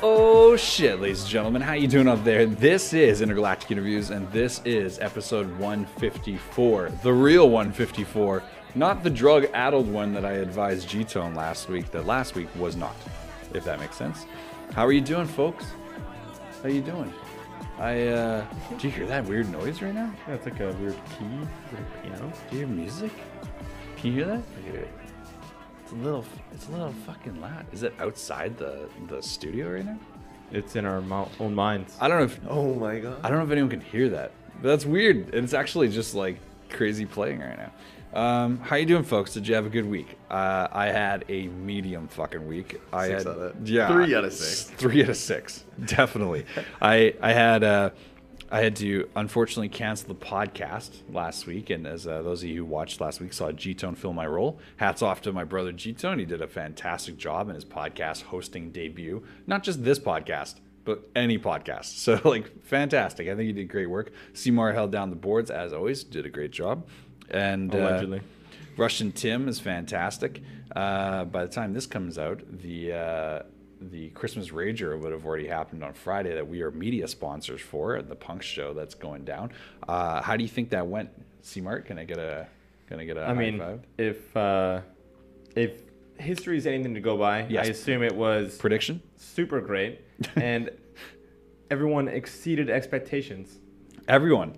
Oh shit, ladies and gentlemen, how you doing up there? This is Intergalactic Interviews, and this is episode 154, the real 154, not the drug-addled one that I advised G-Tone last week, that last week was not, if that makes sense. How are you doing, folks? How you doing? Do you hear that weird noise right now? Yeah, it's like a weird key, weird piano. Do you hear music? Can you hear that? I hear it. It's a little fucking loud. Is it outside the studio right now? It's in our own minds. I don't know if. Oh my god. I don't know if anyone can hear that. But that's weird. It's actually just like crazy playing right now. How you doing, folks? Did you have a good week? I had a medium fucking week. I had 3 out of 6. 3 out of 6, definitely. I had to unfortunately cancel the podcast last week, and as those of you who watched last week saw G-Tone fill my role, hats off to my brother G-Tone. He did a fantastic job in his podcast hosting debut. Not just this podcast, but any podcast. So, like, fantastic. I think he did great work. C-Mart held down the boards, as always, did a great job. And Allegedly. Russian Tim is fantastic. By the time this comes out, the Christmas Rager would have already happened on Friday that we are media sponsors for at the Punk show that's going down. How do you think that went, C-Mart? Can I get a high five? If history is anything to go by, yes. I assume it was Prediction? super great, and everyone exceeded expectations. Everyone.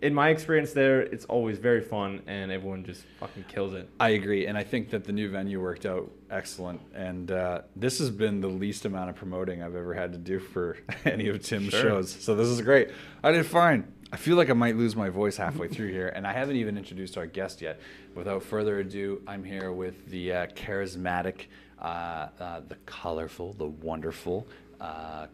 In my experience there, it's always very fun, and everyone just fucking kills it. I agree, and I think that the new venue worked out excellent, and this has been the least amount of promoting I've ever had to do for any of Tim's shows, so this is great. I did fine. I feel like I might lose my voice halfway through here, and I haven't even introduced our guest yet. Without further ado, I'm here with the charismatic, the colorful, the wonderful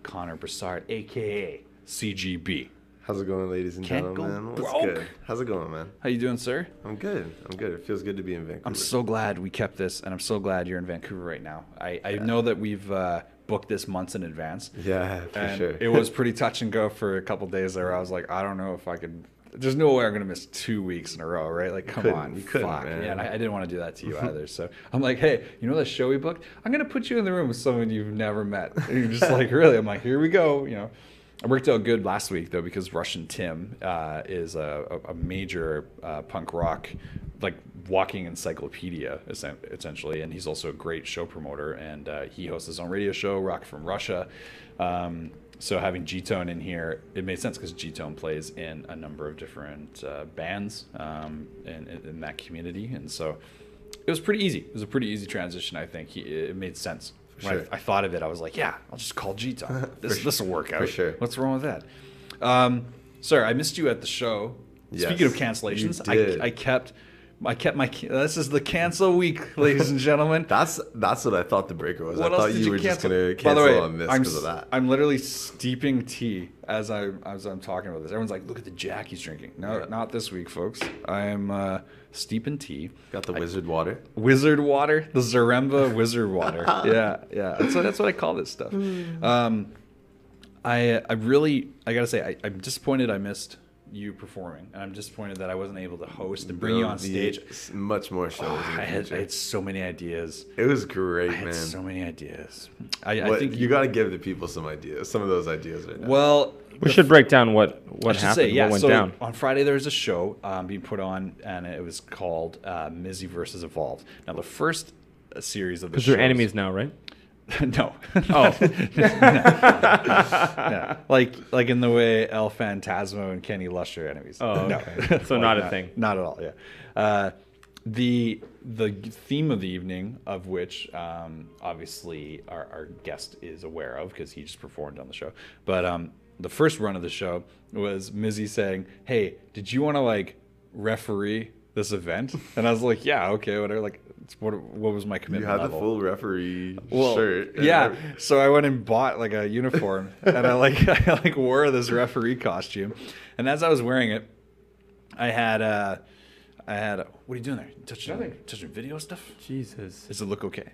Conor Brisard, a.k.a. CGB. How's it going, ladies and gentlemen? What's good? How's it going, man? How you doing, sir? I'm good. It feels good to be in Vancouver. I'm so glad we kept this, and I'm so glad you're in Vancouver right now. I know that we've booked this months in advance. Yeah, for sure. It was pretty touch and go for a couple days there. I was like, I don't know if I could. There's no way I'm going to miss 2 weeks in a row, right? Like, come on. You couldn't, fuck. man. Yeah, and I didn't want to do that to you either. So I'm like, hey, you know that show we booked? I'm going to put you in the room with someone you've never met. And you're just like, really? I'm like, here we go, you know. I worked out good last week, though, because Russian Tim is a major punk rock, like, walking encyclopedia, essentially. And he's also a great show promoter. And he hosts his own radio show, Rock from Russia. So having G-Tone in here, it made sense because G-Tone plays in a number of different bands in that community. And so it was pretty easy. It was a pretty easy transition, I think. It made sense. When I thought of it, I was like, yeah, I'll just call G-Tone. This will work out. For sure. What's wrong with that? Sir, I missed you at the show. Yes, Speaking of cancellations, you did. I kept my. This is the cancel week, ladies and gentlemen. That's what I thought the breaker was. What I else thought did you were just cancel? going to By the cancel way, on this because of that. I'm literally steeping tea as I'm talking about this. Everyone's like, look at the Jack he's drinking. No, not this week, folks. I am steeping tea. Got the wizard water. Wizard water, the Zaremba wizard water. Yeah. That's what I call this stuff. I gotta say, I'm disappointed I missed you performing, and I'm disappointed that I wasn't able to host and bring you on stage. Much more shows. I had so many ideas. It was great, man. I had so many ideas. I think you got to give the people some ideas, some of those ideas right now. Well, We should break down what happened, what went down. On Friday there was a show being put on, and it was called Mizzy versus Evolt. Now the first series of the shows... Because they're enemies now, right? No. Oh. Yeah. Like in the way El Phantasmo and Kenny Lush are enemies. Oh, okay. No. So not a thing. Not at all, yeah. The theme of the evening, of which obviously our guest is aware of because he just performed on the show, but the first run of the show was Mizzy saying, hey, did you want to like referee this event? And I was like, yeah, okay, whatever. Like, what was my commitment You had level? the full referee Well, shirt. Yeah. So I went and bought like a uniform and I wore this referee costume. And as I was wearing it, I had what are you doing there? Touching video stuff? Jesus. Does it look okay?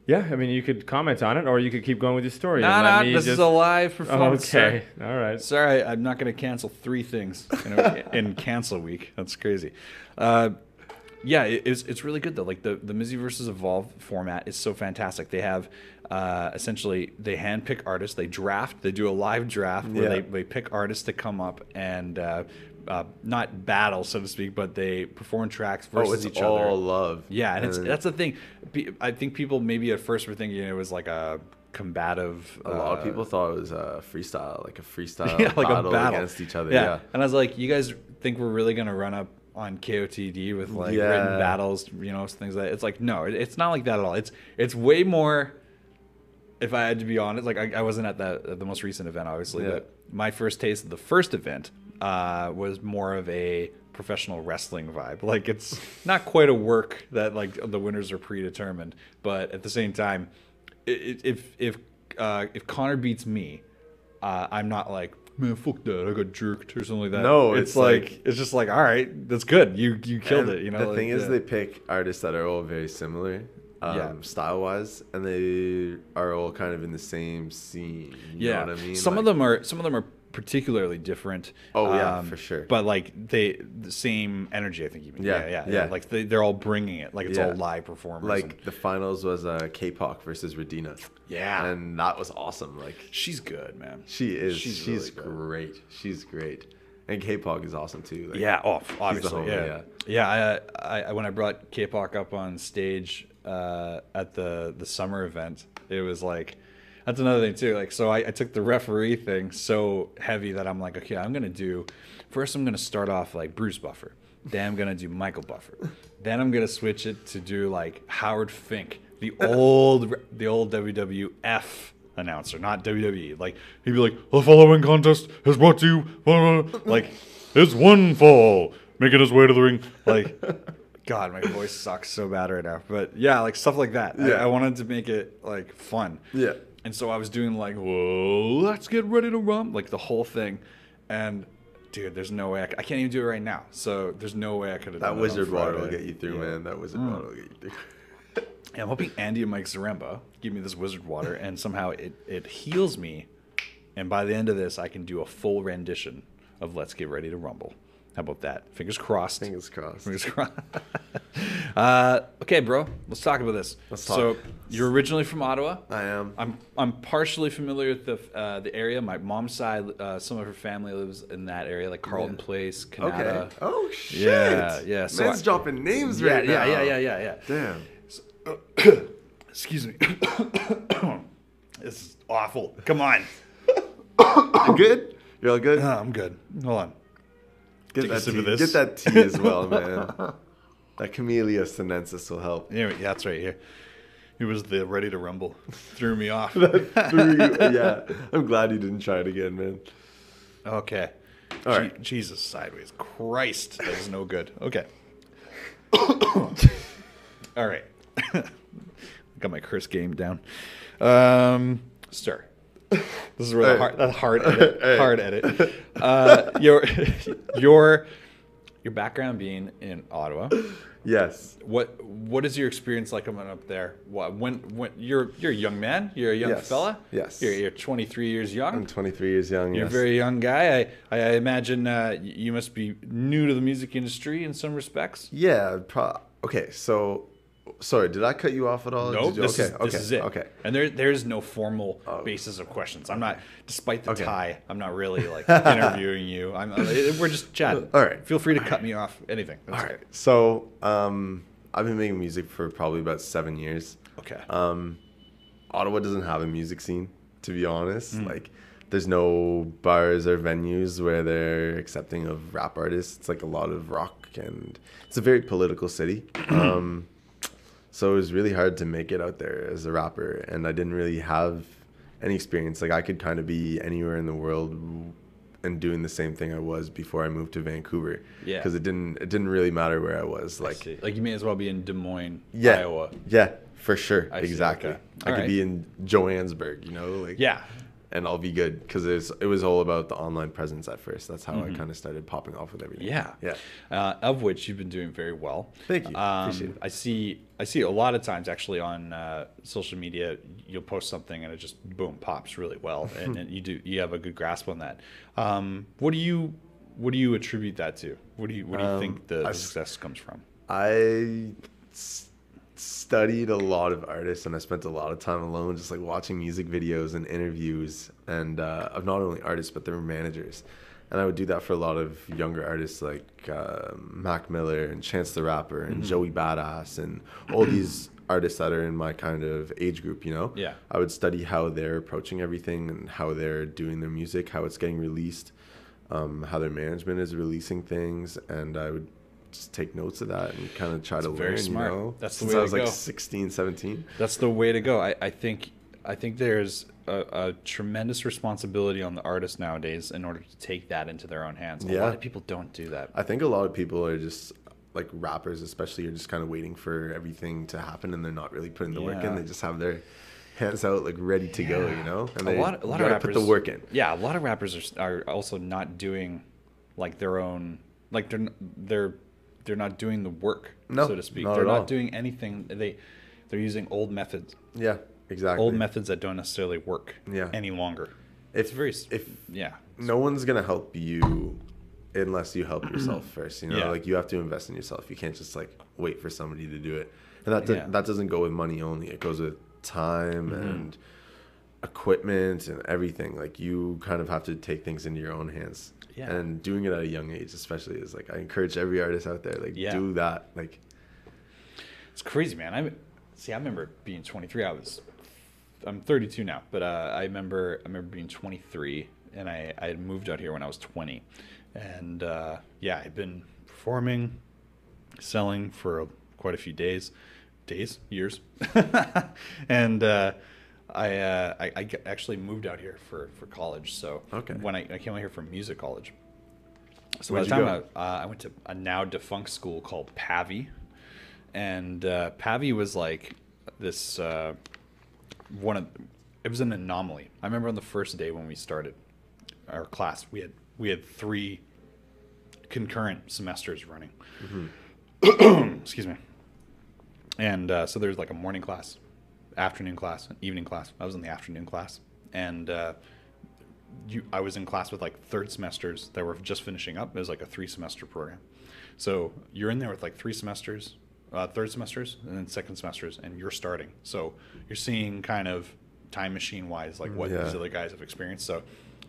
Yeah, I mean, you could comment on it, or you could keep going with your story. This is a live performance. Okay, all right. Sorry, I'm not going to cancel 3 things in cancel week. That's crazy. Yeah, it's really good though. Like the Mizzy versus Evolve format is so fantastic. They have essentially they handpick artists. They draft. They do a live draft where they pick artists to come up and not battle, so to speak, but they perform tracks versus each other. All love. Yeah, and that's the thing. I think people maybe at first were thinking it was like a combative. A lot of people thought it was a freestyle, like a freestyle like battle, a battle against each other. Yeah, and I was like, you guys think we're really gonna run up on KOTD with like written battles, things like that? It's like, no, it's not like that at all. It's way more. If I had to be honest, like I wasn't at the most recent event, obviously, but my first taste of the first event was more of a professional wrestling vibe. Like, it's not quite a work that like the winners are predetermined, but at the same time, if Conor beats me, I'm not like, man, fuck that, I got jerked or something like that. No, it's like it's just like, all right, that's good. You killed it. The thing is, they pick artists that are all very similar. Style wise, and they are all kind of in the same scene. You know what I mean? Some of them are particularly different. Oh yeah, for sure. But like the same energy, I think. Even yeah. Like they're all bringing it. Like it's all live performers. Like the finals was K-Pop versus Radina. Yeah, and that was awesome. Like she's good, man. She is. She's really great. She's great. And K-Pop is awesome too. Like, obviously. I when I brought K-Pop up on stage at the summer event, it was like, that's another thing too. Like, so I took the referee thing so heavy that I'm like, okay, I'm gonna start off like Bruce Buffer, then I'm gonna do Michael Buffer, then I'm gonna switch it to do like Howard Fink, the old WWF announcer, not WWE. Like, he'd be like, the following contest is brought to you, like, it's one fall making his way to the ring. Like, God, my voice sucks so bad right now. But yeah, like stuff like that. Yeah. I wanted to make it like fun. Yeah. And so I was doing like, whoa, let's get ready to rumble, like the whole thing. And dude, there's no way I can't even do it right now. So there's no way I could have done that. Wizard water will get you through, man. That wizard water will get you through. Yeah, I'm hoping Andy and Mike Zaremba give me this wizard water, and somehow it heals me. And by the end of this, I can do a full rendition of Let's Get Ready to Rumble. How about that? Fingers crossed. Fingers crossed. Fingers crossed. Okay, bro. Let's talk about this. Let's talk. So you're originally from Ottawa. I am. I'm partially familiar with the area. My mom's side, some of her family lives in that area, like Carlton Place, Canada. Okay. Oh shit. Yeah. So man's dropping names right now. Yeah. Damn. Excuse me. This is awful. Come on. You good? You're all good? I'm good. Hold on. Get that tea as well, man. That Camellia sinensis will help. Yeah, that's right here. It was the Ready to Rumble. Threw me off. Yeah. I'm glad you didn't try it again, man. Okay. All right. Jesus, sideways. Christ, that is no good. Okay. All right. Got my curse game down. Sir. This is where the hard edit. Your background being in Ottawa. Yes. What is your experience like coming up there? When you're a young man, you're a young fella. Yes. You're 23 years young. I'm 23 years young. You're a very young guy. I imagine you must be new to the music industry in some respects. Yeah. Okay. So. Sorry, did I cut you off at all? No, this is it. Okay. And there's no formal basis of questions. I'm not, despite the tie, I'm not really like interviewing you. We're just chatting. All right. Feel free to cut me off. Anything. That's all right. So I've been making music for probably about 7 years. Okay. Ottawa doesn't have a music scene, to be honest. Like, there's no bars or venues where they're accepting of rap artists. It's like a lot of rock, and it's a very political city. So it was really hard to make it out there as a rapper, and I didn't really have any experience. Like, I could kind of be anywhere in the world and doing the same thing I was before I moved to Vancouver. Yeah. Because it didn't really matter where I was. Like you may as well be in Des Moines, yeah, Iowa. Yeah, for sure. Exactly. Okay. I could be in Johannesburg, like. Yeah. And I'll be good, because it was all about the online presence at first. That's how I kind of started popping off with everything. Yeah. Of which you've been doing very well. Thank you. Appreciate it. I see a lot of times actually on social media, you'll post something and it just boom pops really well, and you have a good grasp on that. What do you attribute that to? What do you think the success comes from? I studied a lot of artists, and I spent a lot of time alone just like watching music videos and interviews and of not only artists but their managers. And I would do that for a lot of younger artists like Mac Miller and Chance the Rapper and Joey Badass and all these artists that are in my kind of age group, you know? Yeah. I would study how they're approaching everything and how they're doing their music, how it's getting released, how their management is releasing things, and I would just take notes of that and kind of try to very learn, smart. you know? That's the Since way I to was like go. 16, 17. That's the way to go. I think there's a tremendous responsibility on the artist nowadays in order to take that into their own hands. A Yeah. lot of people don't do that. I think a lot of people are just like rappers, especially, are just kind of waiting for everything to happen, and they're not really putting the work in. Yeah. They just have their hands out, like ready to go, you know. And A lot of gotta rappers put the work in. Yeah, a lot of rappers are also not doing like their own, like they're not doing the work, No, so to speak. not They're at all. not doing anything. They're using old methods, Yeah, exactly. old methods that don't necessarily work Yeah. any longer. If It's very if yeah. no one's gonna help you unless you help yourself first, you know. Yeah. Like you have to invest in yourself. You can't just like wait for somebody to do it. And Yeah. that doesn't go with money only. It goes with time and equipment and everything. Like you kind of have to take things into your own hands. Yeah. And doing it at a young age, especially, is like I encourage every artist out there, like Yeah. do that. Like It's crazy, man. I remember being 23. I'm 32 now, but I remember being 23, and I had moved out here when I was 20, and I'd been performing, selling for quite a few years, and I actually moved out here for college. So Okay. when I came out here for music college, so Where'd by you the time go? I went to a now defunct school called Pavy. And Pavy was like this it was an anomaly. I remember on the first day when we started our class, we had 3 concurrent semesters running. Excuse me. And so there's like a morning class, afternoon class, an evening class. I was in the afternoon class, and I was in class with like third semesters that were just finishing up. It was like a 3-semester program. So you're in there with like 3 semesters, third semesters, and then second semesters, and you're starting. So you're seeing kind of time machine wise, like what Yeah. these other guys have experienced. So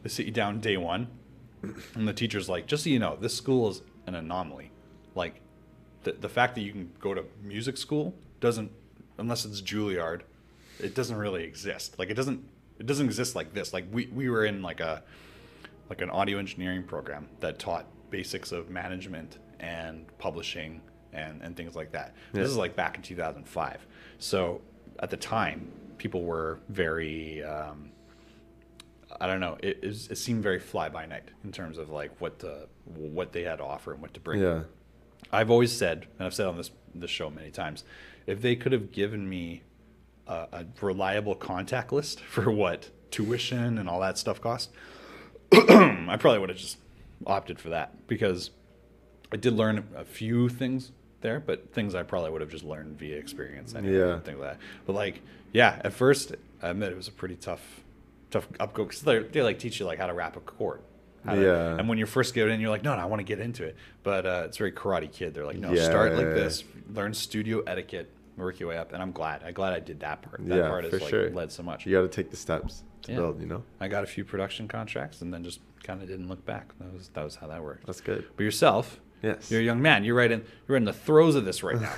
they sit you down day 1, and the teacher's like, just so you know, this school is an anomaly. Like the fact that you can go to music school doesn't, unless it's Juilliard, it doesn't really exist. Like it doesn't exist like this. Like we were in like an audio engineering program that taught basics of management and publishing and things like that. Yeah. This is like back in 2005. So at the time, people were very, I don't know, it seemed very fly by night in terms of like what they had to offer and what to bring. yeah. I've always said, and I've said on this show many times, if they could have given me a reliable contact list for what tuition and all that stuff cost, I probably would have just opted for that, because I did learn a few things there, but things I probably would have just learned via experience anyway, Yeah. and things like that. But like, yeah, at first I admit it was a pretty tough upgo, because they like teach you like how to rap a chord. Yeah. And when you first get in, you're like, no, I want to get into it. But it's very Karate Kid. They're like, no, Yeah. start like this, learn studio etiquette, work your way up. And I'm glad I did that part. That Yeah, part for has like sure. led so much. You got to take the steps to Yeah. build, you know. I got a few production contracts and then just kind of didn't look back. That was how that worked. That's good. But yourself, Yes. you're a young man. You're in the throes of this right now.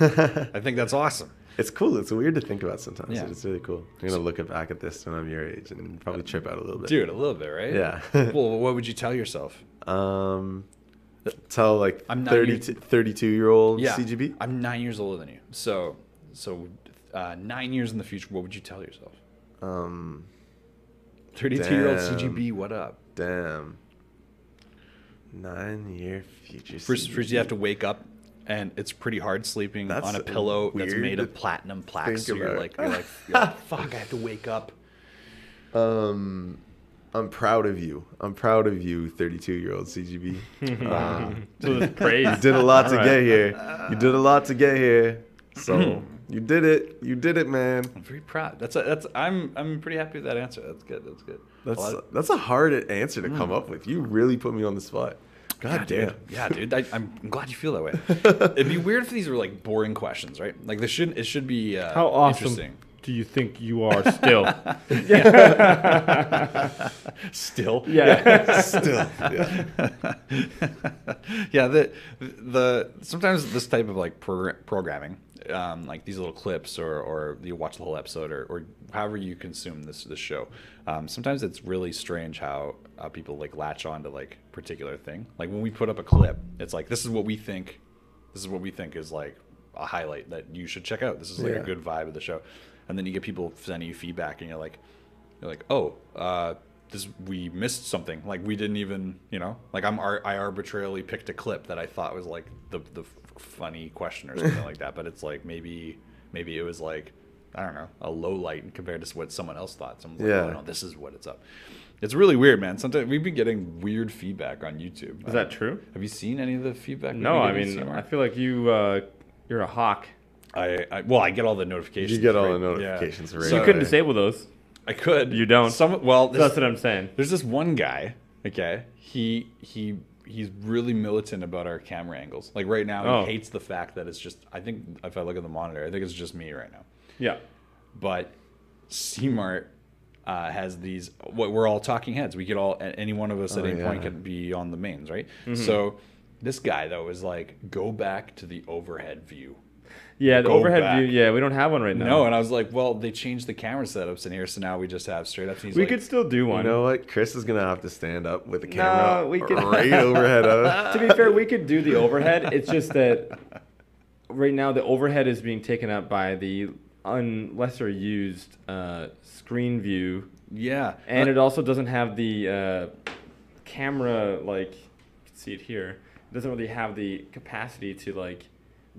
I think that's awesome. It's cool. It's weird to think about sometimes. Yeah. It's really cool. I'm gonna look back at this when I'm your age and probably trip out a little bit. Dude, a little bit, right? Yeah. Well, what would you tell yourself? Tell like I'm not 32-year-old CGB. I'm 9 years older than you. So 9 years in the future, what would you tell yourself? 32-year-old Damn. CGB, what up? Damn. 9-year future. First, CGB. you have to wake up, and it's pretty hard sleeping That's on a pillow that's weird made to of platinum plaques. think So you're about. like, fuck, I have to wake up. I'm proud of you. I'm proud of you, 32-year-old CGB. Praise. You did a lot to All get right. here. You did a lot to get here. So you did it. You did it, man. I'm very proud. I'm pretty happy with that answer. That's good. That's good. That's a hard answer to come up with. You really put me on the spot. God dude. damn. Yeah, dude. I'm glad you feel that way. It'd be weird if these were like boring questions, right? Like it should be How awesome interesting. do you think you are still? Still? Yeah. Still. Yeah. Yeah, the sometimes this type of like programming, like these little clips, or you watch the whole episode, or however you consume this show. Sometimes it's really strange how people like latch on to like particular thing. Like when we put up a clip, it's like this is what we think is like a highlight that you should check out. This is like a good vibe of the show, and then you get people sending you feedback, and you're like, oh, we missed something. Like we didn't even, like I arbitrarily picked a clip that I thought was like the funny question or something like that. But it's like maybe it was like, I don't know, a low light compared to what someone else thought. Someone's like, oh no, this is what it's up. It's really weird, man. Sometimes we've been getting weird feedback on YouTube. Is that true? Have you seen any of the feedback? No, I mean, I feel like you're a hawk. I get all the notifications. You get all the notifications. Yeah. Right? So you couldn't disable those. I could. You don't. That's what I'm saying. There's this one guy. Okay, he's really militant about our camera angles. Like right now, he hates the fact that it's just. I think if I look at the monitor, I think it's just me right now. Yeah. But C-Mart has these. What we're all talking heads. We could all. Any one of us at any point could be on the mains, right? Mm-hmm. So this guy though is like, go back to the overhead view. Yeah, the overhead view. Yeah, we don't have one right now. No, and I was like, well, they changed the camera setups in here, so now we just have straight up. We could still do one. You know what? Chris is gonna have to stand up with the camera we could, right overhead of. To be fair, we could do the overhead. It's just that right now the overhead is being taken up by the lesser used screen view. Yeah, and it also doesn't have the camera, like you can see it here. It doesn't really have the capacity to like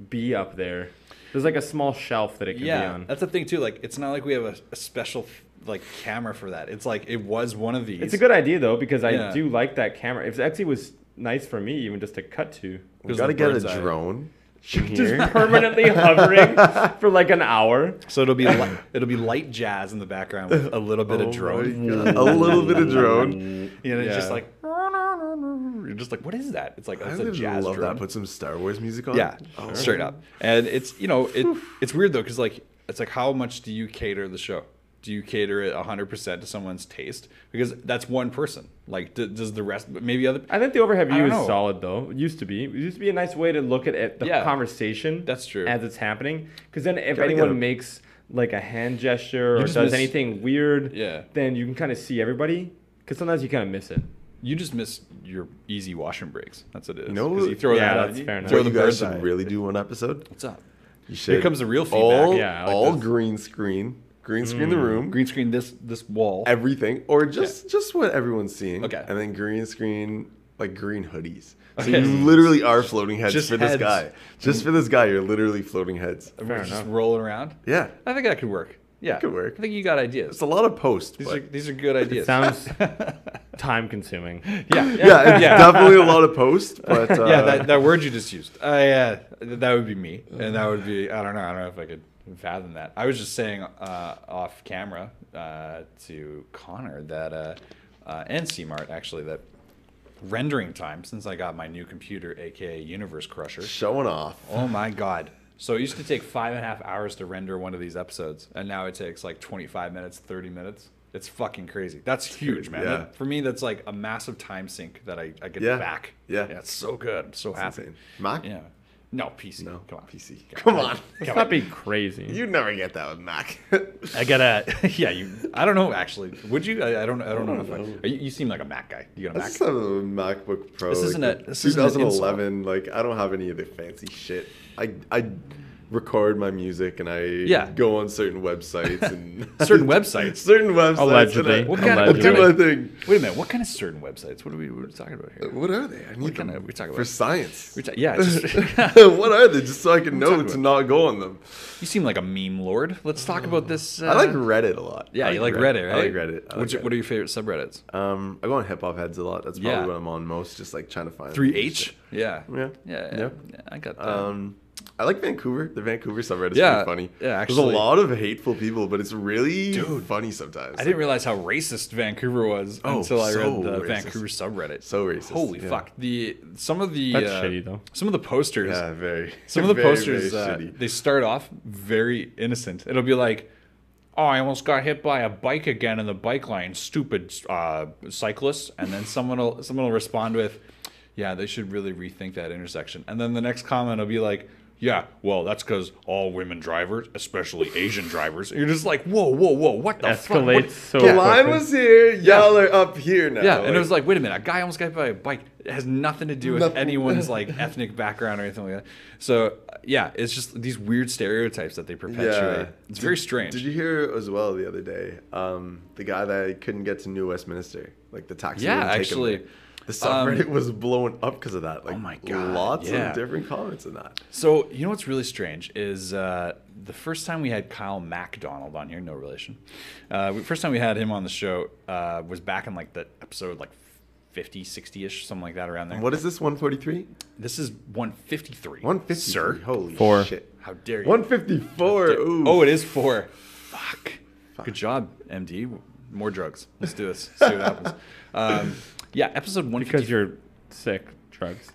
be up there. There's like a small shelf that it can be on. That's the thing too. Like it's not like we have a special like camera for that. It's like it was one of these. It's a good idea though, because I do like that camera. It actually was nice for me even just to cut to. We gotta get a drone. Just permanently hovering for like an hour. So it'll be light jazz in the background with a little bit of drone. A little bit of drone. It's just like you're just like, what is that? It's like it's a jazz love drone. That. Put some Star Wars music on. Yeah, straight up. And it's it's weird though, because like it's like, how much do you cater the show? Do you cater it 100% to someone's taste? Because that's one person. Like, does the rest, maybe other? I think the overhead view is solid, though. It used to be. It used to be a nice way to look at the conversation. That's true. As it's happening. Because then if anyone makes like a hand gesture or does anything weird, then you can kind of see everybody. Because sometimes you kind of miss it. You just miss your easy washroom breaks. That's what it is. No, you throw that that's fair enough. What you guys should really do one episode? What's up? You should. Here comes the real feedback. All green screen. Green screen the room. Green screen this wall. Everything. Or just what everyone's seeing. Okay. And then green screen, like green hoodies. So you literally are floating heads just for heads. This guy. Just for this guy, you're literally floating heads. We're just rolling around. Yeah. I think that could work. Yeah. It could work. I think you got ideas. It's a lot of posts. These are good ideas. It sounds time consuming. Yeah, it's definitely a lot of posts. But that word you just used. That would be me. And that would be, I don't know if I could fathom that. I was just saying off camera to Connor that and C-Mart actually, that rendering time since I got my new computer, aka Universe Crusher, showing off. Oh my god. So it used to take 5.5 hours to render one of these episodes, and now it takes like 25 minutes, 30 minutes. It's fucking crazy. That's huge, man. Yeah. For me, that's like a massive time sink that I get back. Yeah, it's so good. I'm so happy. Insane. Mac? Yeah. No, PC. No, come on. PC. Come on. Let's not be crazy. You'd never get that with Mac. I gotta. I don't know actually. Would you? I don't know. You seem like a Mac guy. You got a Mac? I just have a MacBook Pro. This isn't a 2011. Like I don't have any of the fancy shit. I record my music and I go on certain websites and certain websites. Allegedly. I do my thing. Wait a minute. What kind of certain websites? What are we talking about here? What are they? I need them. We talk about for science. What are they? Just so I can know to not go on them. You seem like a meme lord. Let's talk about this. I like Reddit a lot. Yeah, you like Reddit, right? I like Reddit. What are your favorite subreddits? I go on hip hop heads a lot. That's probably what I'm on most. Just like trying to find 3H. Yeah. I got that. I like Vancouver. The Vancouver subreddit is Yeah, pretty funny. yeah, There's a actually. lot of hateful people, but it's really funny sometimes. I didn't realize how racist Vancouver was until I read so the racist. Vancouver subreddit. So racist. Holy yeah. fuck! Some of the That's shitty though. some of the posters. Yeah, very. Some of the very, posters, very shitty. they start off very innocent. It'll be like, "Oh, I almost got hit by a bike again in the bike lane, stupid cyclists." And then someone will respond with, "Yeah, they should really rethink that intersection." And then the next comment will be like, "Yeah, well, that's because all women drivers, especially Asian drivers." And you're just like, "Whoa, what the fuck?" Escalates What- so The line quickly. was here. Y'all are up here now. Yeah, and it was like, wait a minute, a guy almost got hit by a bike. It has nothing to do with Nothing. anyone's like ethnic background or anything like that. So yeah, it's just these weird stereotypes that they perpetuate. It's very strange. Did you hear as well the other day? The guy that couldn't get to New Westminster, like the taxi. Yeah, wouldn't take him actually, there. The subreddit was blowing up because of that. Like, oh my God, lots yeah. of different comments in that. So you know what's really strange is the first time we had Kyle McDonald on here, no relation. First time we had him on the show was back in like the episode like 50, 60-ish, something like that around there. And what is this? 143? This is 153. 153. Sir, Holy 4. shit. how dare you? 154. Ooh. Oh, it is 4. Fuck. Good job, MD. More drugs. Let's do this. See what happens. Yeah, episode 153. Because you're sick, drugs.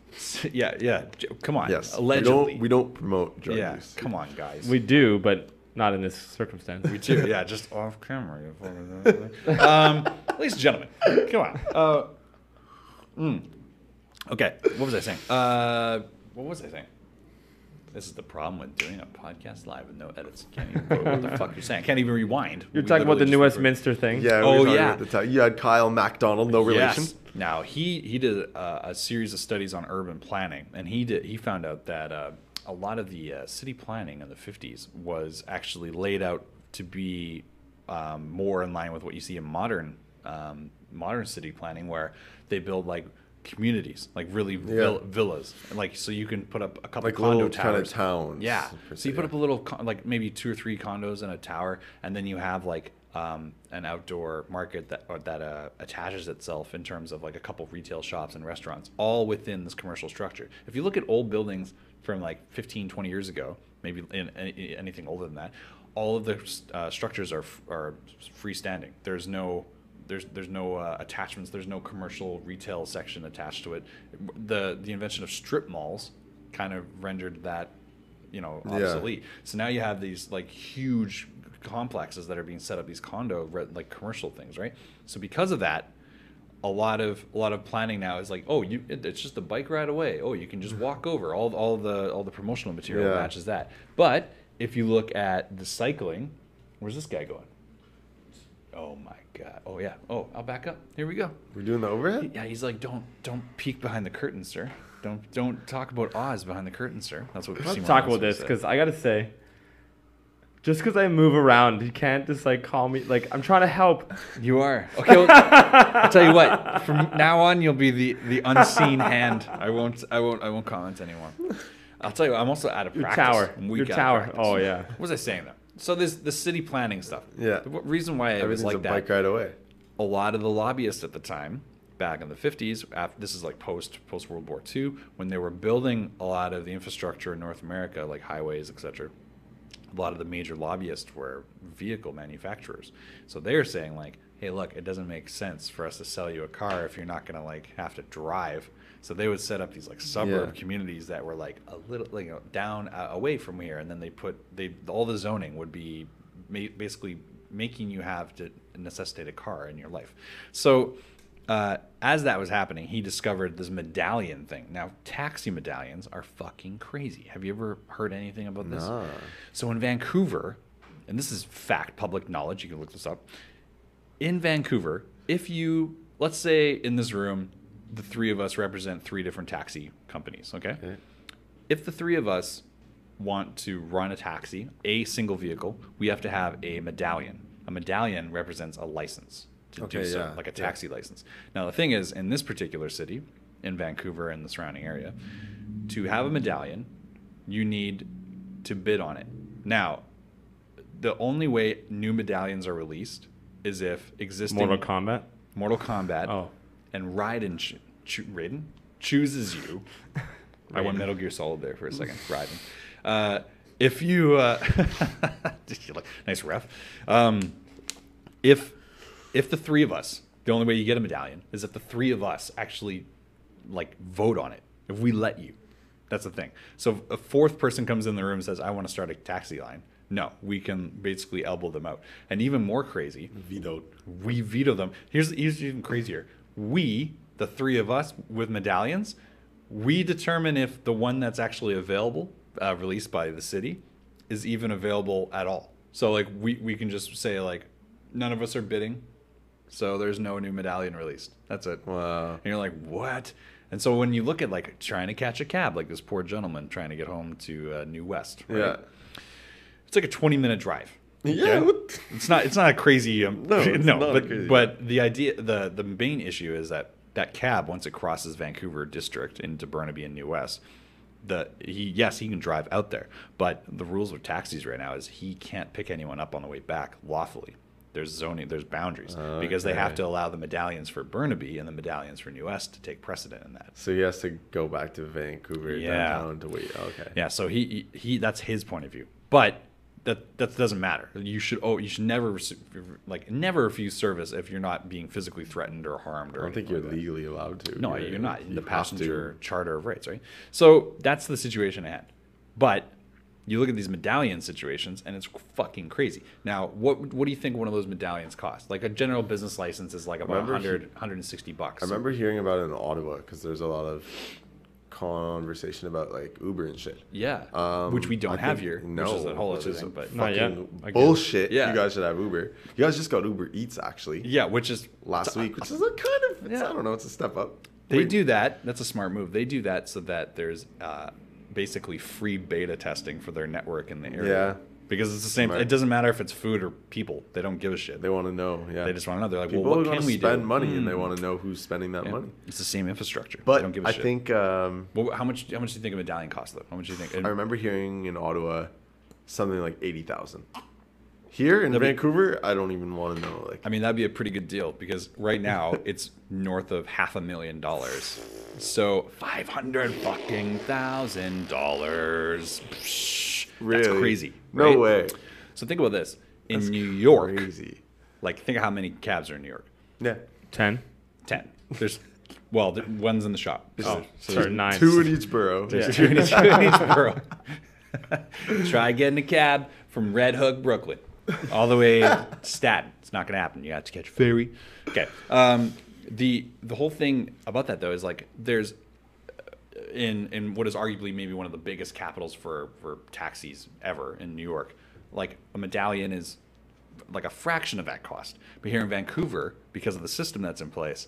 Yeah. Come on. Yes. Allegedly. We don't promote drug Yeah. use. Come on, guys. We do, but not in this circumstance. We do. Yeah, just off camera. Ladies and gentlemen, come on. Okay. What was I saying? This is the problem with doing a podcast live with no edits. Can't even go what the fuck you're saying. I can't even rewind. You're We talking about the literally New just record. Westminster thing. Yeah. Oh, we were talking yeah. At the time. You had Kyle McDonald, no relation. Yes. Now he did a series of studies on urban planning, and he found out that a lot of the city planning in the 50s was actually laid out to be more in line with what you see in modern city planning, where they build like communities, like really villas, and like so you can put up a couple Like condo little towers. kind of towns. Yeah. per So you se. put up a little, like maybe 2 or 3 condos in a tower, and then you have like an outdoor market that attaches itself in terms of like a couple retail shops and restaurants, all within this commercial structure. If you look at old buildings from like 15, 20 years ago, maybe anything older than that, all of the structures are freestanding. There's no attachments. There's no commercial retail section attached to it. The invention of strip malls kind of rendered that, obsolete. So now you have these like huge complexes that are being set up, these like commercial things, right? So because of that, a lot of planning now is like, it's just a bike ride away. Oh, you can just walk over. All the promotional material matches that. But if you look at the cycling, where's this guy going? Oh my God. Oh yeah. Oh, I'll back up. Here we go. We're doing the overhead? Yeah, he's like, don't peek behind the curtain, sir. Don't talk about Oz behind the curtain, sir. That's what. Let's talk about this because I gotta say, just because I move around, you can't just like call me like I'm trying to help. You are. Okay, well, I'll tell you what. From now on, you'll be the unseen hand. I won't comment anymore. I'll tell you what, I'm also out of Your practice. tower. I'm weak Your out of tower. practice. Oh yeah. What was I saying though? So there's the city planning stuff. Yeah. The reason why it was Everything's like a that. bike ride away. A lot of the lobbyists at the time, back in the 50s, this is like post World War II, when they were building a lot of the infrastructure in North America, like highways, etc. A lot of the major lobbyists were vehicle manufacturers. So they're saying like, hey, look, it doesn't make sense for us to sell you a car if you're not going to like have to drive. So they would set up these like suburb communities that were like a little down away from here, and then all the zoning would be basically making you have to necessitate a car in your life. So as that was happening, he discovered this medallion thing. Now, taxi medallions are fucking crazy. Have you ever heard anything about this? Nah. So in Vancouver, and this is fact, public knowledge, you can look this up. In Vancouver, if you, let's say in this room, the 3 of us represent 3 different taxi companies, okay? If the 3 of us want to run a taxi, a single vehicle, we have to have a medallion. A medallion represents a license to do so, like a taxi license. Now, the thing is, in this particular city, in Vancouver and the surrounding area, to have a medallion, you need to bid on it. Now, the only way new medallions are released is if existing Mortal Kombat. And Raiden chooses you. I went Metal Gear Solid there for a second. Raiden If you, nice ref. If the three of us, the only way you get a medallion is if the three of us actually like vote on it. If we let you, that's the thing. So if a fourth person comes in the room and says, "I want to start a taxi line," no, we can basically elbow them out. And even more crazy, we veto them. Here's even crazier. We, the three of us with medallions, we determine if the one that's actually available, released by the city, is even available at all. So like we can just say like, none of us are bidding, so there's no new medallion released. That's it. Wow. And you're like, what? And so when you look at like trying to catch a cab, like this poor gentleman trying to get home to New West, right? Yeah. It's like a 20-minute drive. Yeah. Okay? It's not a crazy. Crazy. But the idea, the main issue is that cab, once it crosses Vancouver district into Burnaby and New West, he can drive out there, but the rules with taxis right now is he can't pick anyone up on the way back lawfully. There's zoning, there's boundaries because they have to allow the medallions for Burnaby and the medallions for New West to take precedent in that. So he has to go back to Vancouver downtown to wait. Okay. Yeah, so he that's his point of view, but that doesn't matter. You should never refuse service if you're not being physically threatened or harmed. I don't think you're legally allowed to. No, you're not in the passenger charter of rights, right? So that's the situation at hand. But you look at these medallion situations, and it's fucking crazy. Now, what do you think one of those medallions cost? Like a general business license is like about $160. I remember hearing about it in Ottawa because there's a lot of conversation about like Uber and shit. Yeah, which we don't have here. No, which is a whole other thing, but not yet. Bullshit. Yeah. You guys should have Uber. You guys just got Uber Eats actually. Yeah, which is last week, which is a kind of I don't know, it's a step up. They do that. That's a smart move. They do that so that there's basically free beta testing for their network in the area. Yeah. Because it's the same. It doesn't matter if it's food or people. They don't give a shit. They want to know. Yeah. They just want to know. They're like, People well, what can we spend do? money, and they want to know who's spending that money. It's the same infrastructure. But they don't give a shit. I think. Well, how much do you think a medallion costs though? How much do you think? I remember hearing in Ottawa something like 80,000. Here in Vancouver, I don't even want to know. Like, I mean, that'd be a pretty good deal because right now it's north of $500,000. So $500,000. Really? That's crazy. No right? way. So think about this. In New York, crazy. Like think of how many cabs are in New York. Yeah. 10. There's, well, one's in the shop. So there's 9. 2 in each borough. There's two in each borough. Try getting a cab from Red Hook, Brooklyn, all the way to Staten. It's not going to happen. You have to catch a ferry. Okay. The whole thing about that though is like there's in what is arguably maybe one of the biggest capitals for taxis ever in New York, like a medallion is like a fraction of that cost. But here in Vancouver, because of the system that's in place,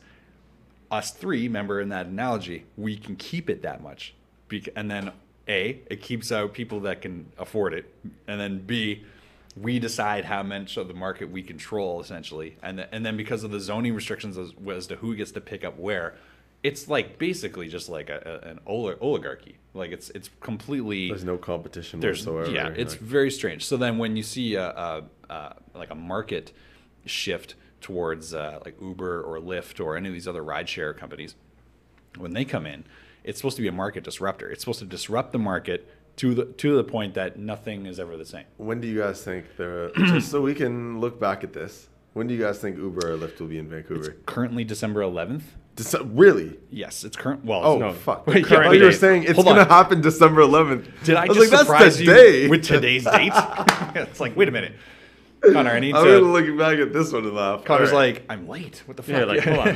us three, remember in that analogy, we can keep it that much. And then A, it keeps out people that can afford it. And then B, we decide how much of the market we control, essentially. And then because of the zoning restrictions as to who gets to pick up where, it's like basically just like an oligarchy. Like it's completely. There's no competition whatsoever. Yeah, it's very strange. So then when you see like a market shift towards like Uber or Lyft or any of these other rideshare companies, when they come in, it's supposed to be a market disruptor. It's supposed to disrupt the market to the point that nothing is ever the same. When do you guys think just so we can look back at this? When do you guys think Uber or Lyft will be in Vancouver? It's currently December 11th. Really? Yes, it's current. Well, oh no, fuck! Wait, I thought you were saying it's gonna happen December 11th. Did I was just like, surprise that's the you day. with today's date? It's like, wait a minute, Connor. I need I'm to. gonna look back at this one and laugh. Connor's All right. like, I'm late. What the fuck? Yeah, like, hold on.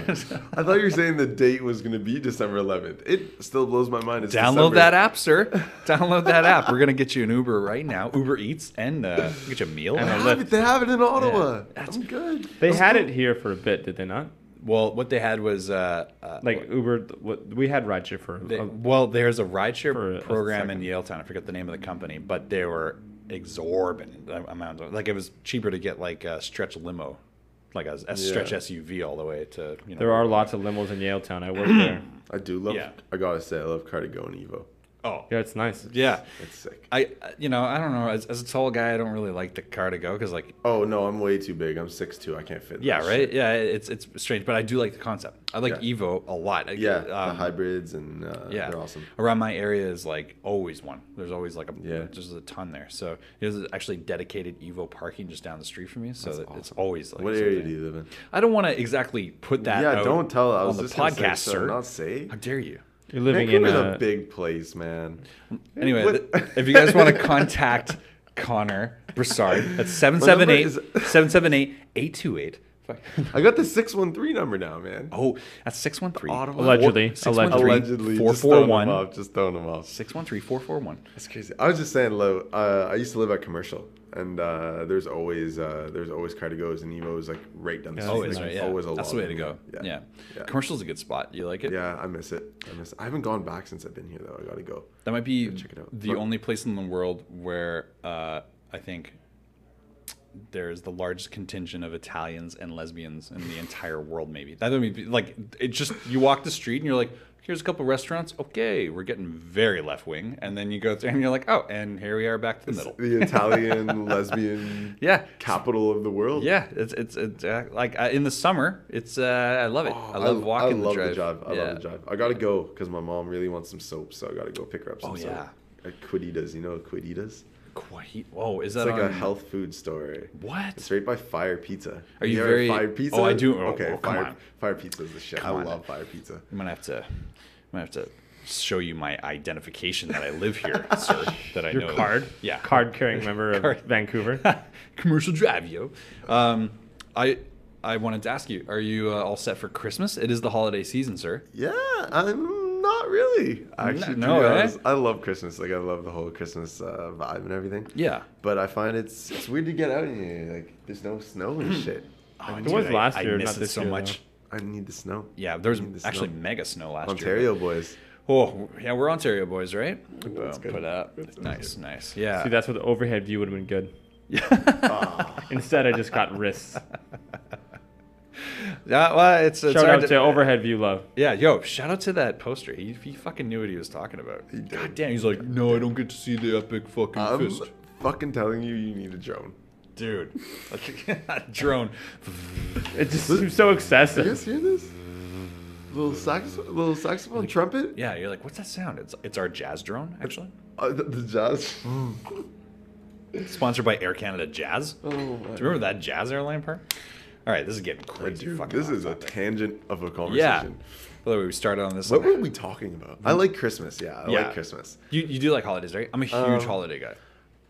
I thought you were saying the date was gonna be December 11th. It still blows my mind. It's Download December. that app, sir. Download that app. We're gonna get you an Uber right now. Uber Eats and get you a meal. And And They have it in Ottawa. Yeah, I'm good. They had it here for a bit, did they not? well, what they had was Like Uber, we had rideshare for. well, there's a rideshare For a program in second. Yaletown. I forget the name of the company, but they were exorbitant amount of, like it was cheaper to get like a stretch limo, like a stretch SUV all the way to. There are lots of limos in Yaletown. I work there. I do love. Yeah. I gotta say, I love Cardigo and Evo. Oh, Yeah, it's nice. yeah. It's sick. I don't know. As a tall guy, I don't really like the car to go because like. Oh no, I'm way too big. I'm 6'2". I can't fit. Yeah, that right. shit. Yeah, it's strange, but I do like the concept. I like Yeah. Evo a lot. Like, Yeah, the hybrids and yeah, they're awesome. around my area is like always one. There's always like Yeah. just a ton there. So there's actually dedicated Evo parking just down the street from me. So That's that it's awesome. always like. What area something. do you live in? I don't want to exactly put that. Yeah, out don't tell. I on was the just gonna podcast, say, sir. Not say. How dare you? You're living in Vancouver's a a big place, man. Anyway, What- if you guys want to contact Conor Brisard, that's 778-828. I got the 613 number now, man. Oh, that's 613. Ottawa. Allegedly. 441. 441. Just throwing them off. 613-441. That's crazy. I was just saying, Lo. I used to live at Commercial, and there's always car to goes, and Evo's like right down the street. Always, Like, right? Yeah. Always a That's lot the way of to them. go. Yeah. Yeah. Commercial's a good spot. You like it? Yeah, I miss it. I haven't gone back since I've been here though. I gotta go. That might be Check it out. the only place in the world where I think there's the largest contingent of Italians and lesbians in the entire world. Maybe that would be like it. Just you walk the street and you're like, here's a couple restaurants. Okay, we're getting very left wing, and then you go through and you're like, oh, and here we are back to the middle. The Italian lesbian Yeah. capital of the world. Yeah, it's like in the summer, it's I love it. I love walking. I love the drive. I love the drive. I gotta go because my mom really wants some soap, so I gotta go pick her up some Oh, soap. yeah. At Quiditas, you know what Quiditas? Quite. Whoa, is It's that like on, a health food store. What? It's right by Fire Pizza. Are you ever very- Fire Pizza? Oh, I do. Oh, Okay, oh, come on. Fire Pizza is the shit. Come I on. love Fire Pizza. I'm gonna have to show you my identification that I live here, sir. That I your know. card. Yeah. Card carrying member of Card. Vancouver. Commercial drive, yo. I wanted to ask you, are you all set for Christmas? It is the holiday season, sir. Yeah, I'm not really. Actually, No, to be eh? honest, I love Christmas. Like I love the whole Christmas vibe and everything. Yeah. But I find it's weird to get out here. Like there's no snow and shit. Oh, It was last year, I miss not it this so year, much. I need the snow. Yeah, there was I need the actually snow. mega snow last Ontario year. boys. Oh, yeah, we're Ontario boys, right? That's good. Put up. That's Nice, good. nice. Yeah. See, that's what the overhead view would have been good. Ah. Instead, I just got wrists. Yeah, well, it's Shout hard out to overhead view love. Yeah, yo, shout out to that poster. He fucking knew what he was talking about. He did. God damn, he's like, no, I don't get to see the epic fucking I'm fist. fucking telling you, you need a drone. Dude. Drone. It just seems so You excessive. guys hear this? Little saxophone trumpet. Yeah, you're like, what's that sound? It's our jazz drone, actually. The jazz. Sponsored by Air Canada Jazz. Oh Do my. you remember that jazz airline part? All right, this is getting crazy. Dude, fucking this off is a topic. tangent of a Yeah. conversation. By the way, we started on this. What were we talking about? I like Christmas. Yeah, I Yeah. like Christmas. You do like holidays, right? I'm a huge holiday guy.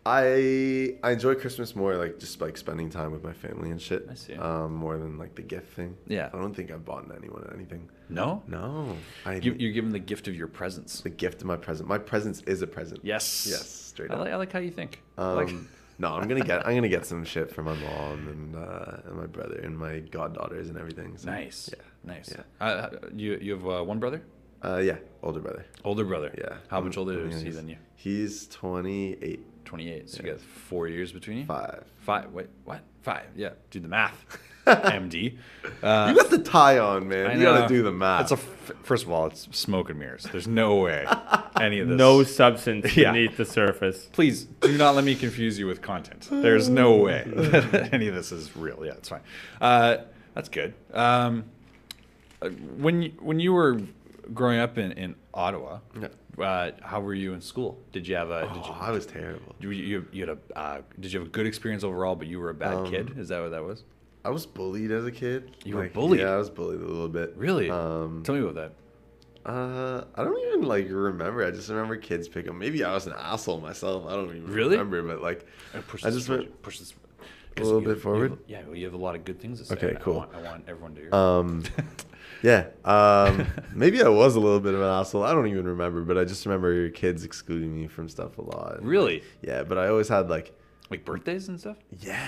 I enjoy Christmas more, like just like spending time with my family and shit. I see. More than like the gift thing. Yeah. I don't think I've bought anyone anything. No? No. You give them the gift of your presence. the gift of my present. My presence is a present. Yes. Yes. Straight I up. like how you think. No, I'm gonna get some shit for my mom and my brother and my goddaughters and everything. So, Nice. Yeah. Nice. Yeah. You have one brother? Yeah. Older brother. Older brother. Yeah. How much older I'm is he youngest. than you? He's 28. 28. So you Yeah. got 4 years between you? 5. 5. Wait, what? 5. Yeah. Do the math. MD. You got the tie on, man. I You gotta know. do the math. It's first of all, it's smoke and mirrors. There's no way any of this. No substance Yeah. beneath the surface. Please do not let me confuse you with content. There's no way that any of this is real. Yeah, it's fine. That's good. When you were growing up in Ottawa, how were you in school? Did you have a? I was terrible. You had a? Did you have a good experience overall? But you were a bad kid. Is that what that was? I was bullied as a kid. You were bullied? Yeah, I was bullied a little bit. Really? Tell me about that. I don't even like remember. I just remember kids picking. Maybe I was an asshole myself. I don't even Really? remember. But like, Push I this just forward. went Push this a little bit you have, forward. yeah, well, you have a lot of good things to say. Okay, and cool. I want everyone to hear. Yeah. Maybe I was a little bit of an asshole. I don't even remember, but I just remember kids excluding me from stuff a lot. Really? Yeah, but I always had like. Like birthdays and stuff? Yeah,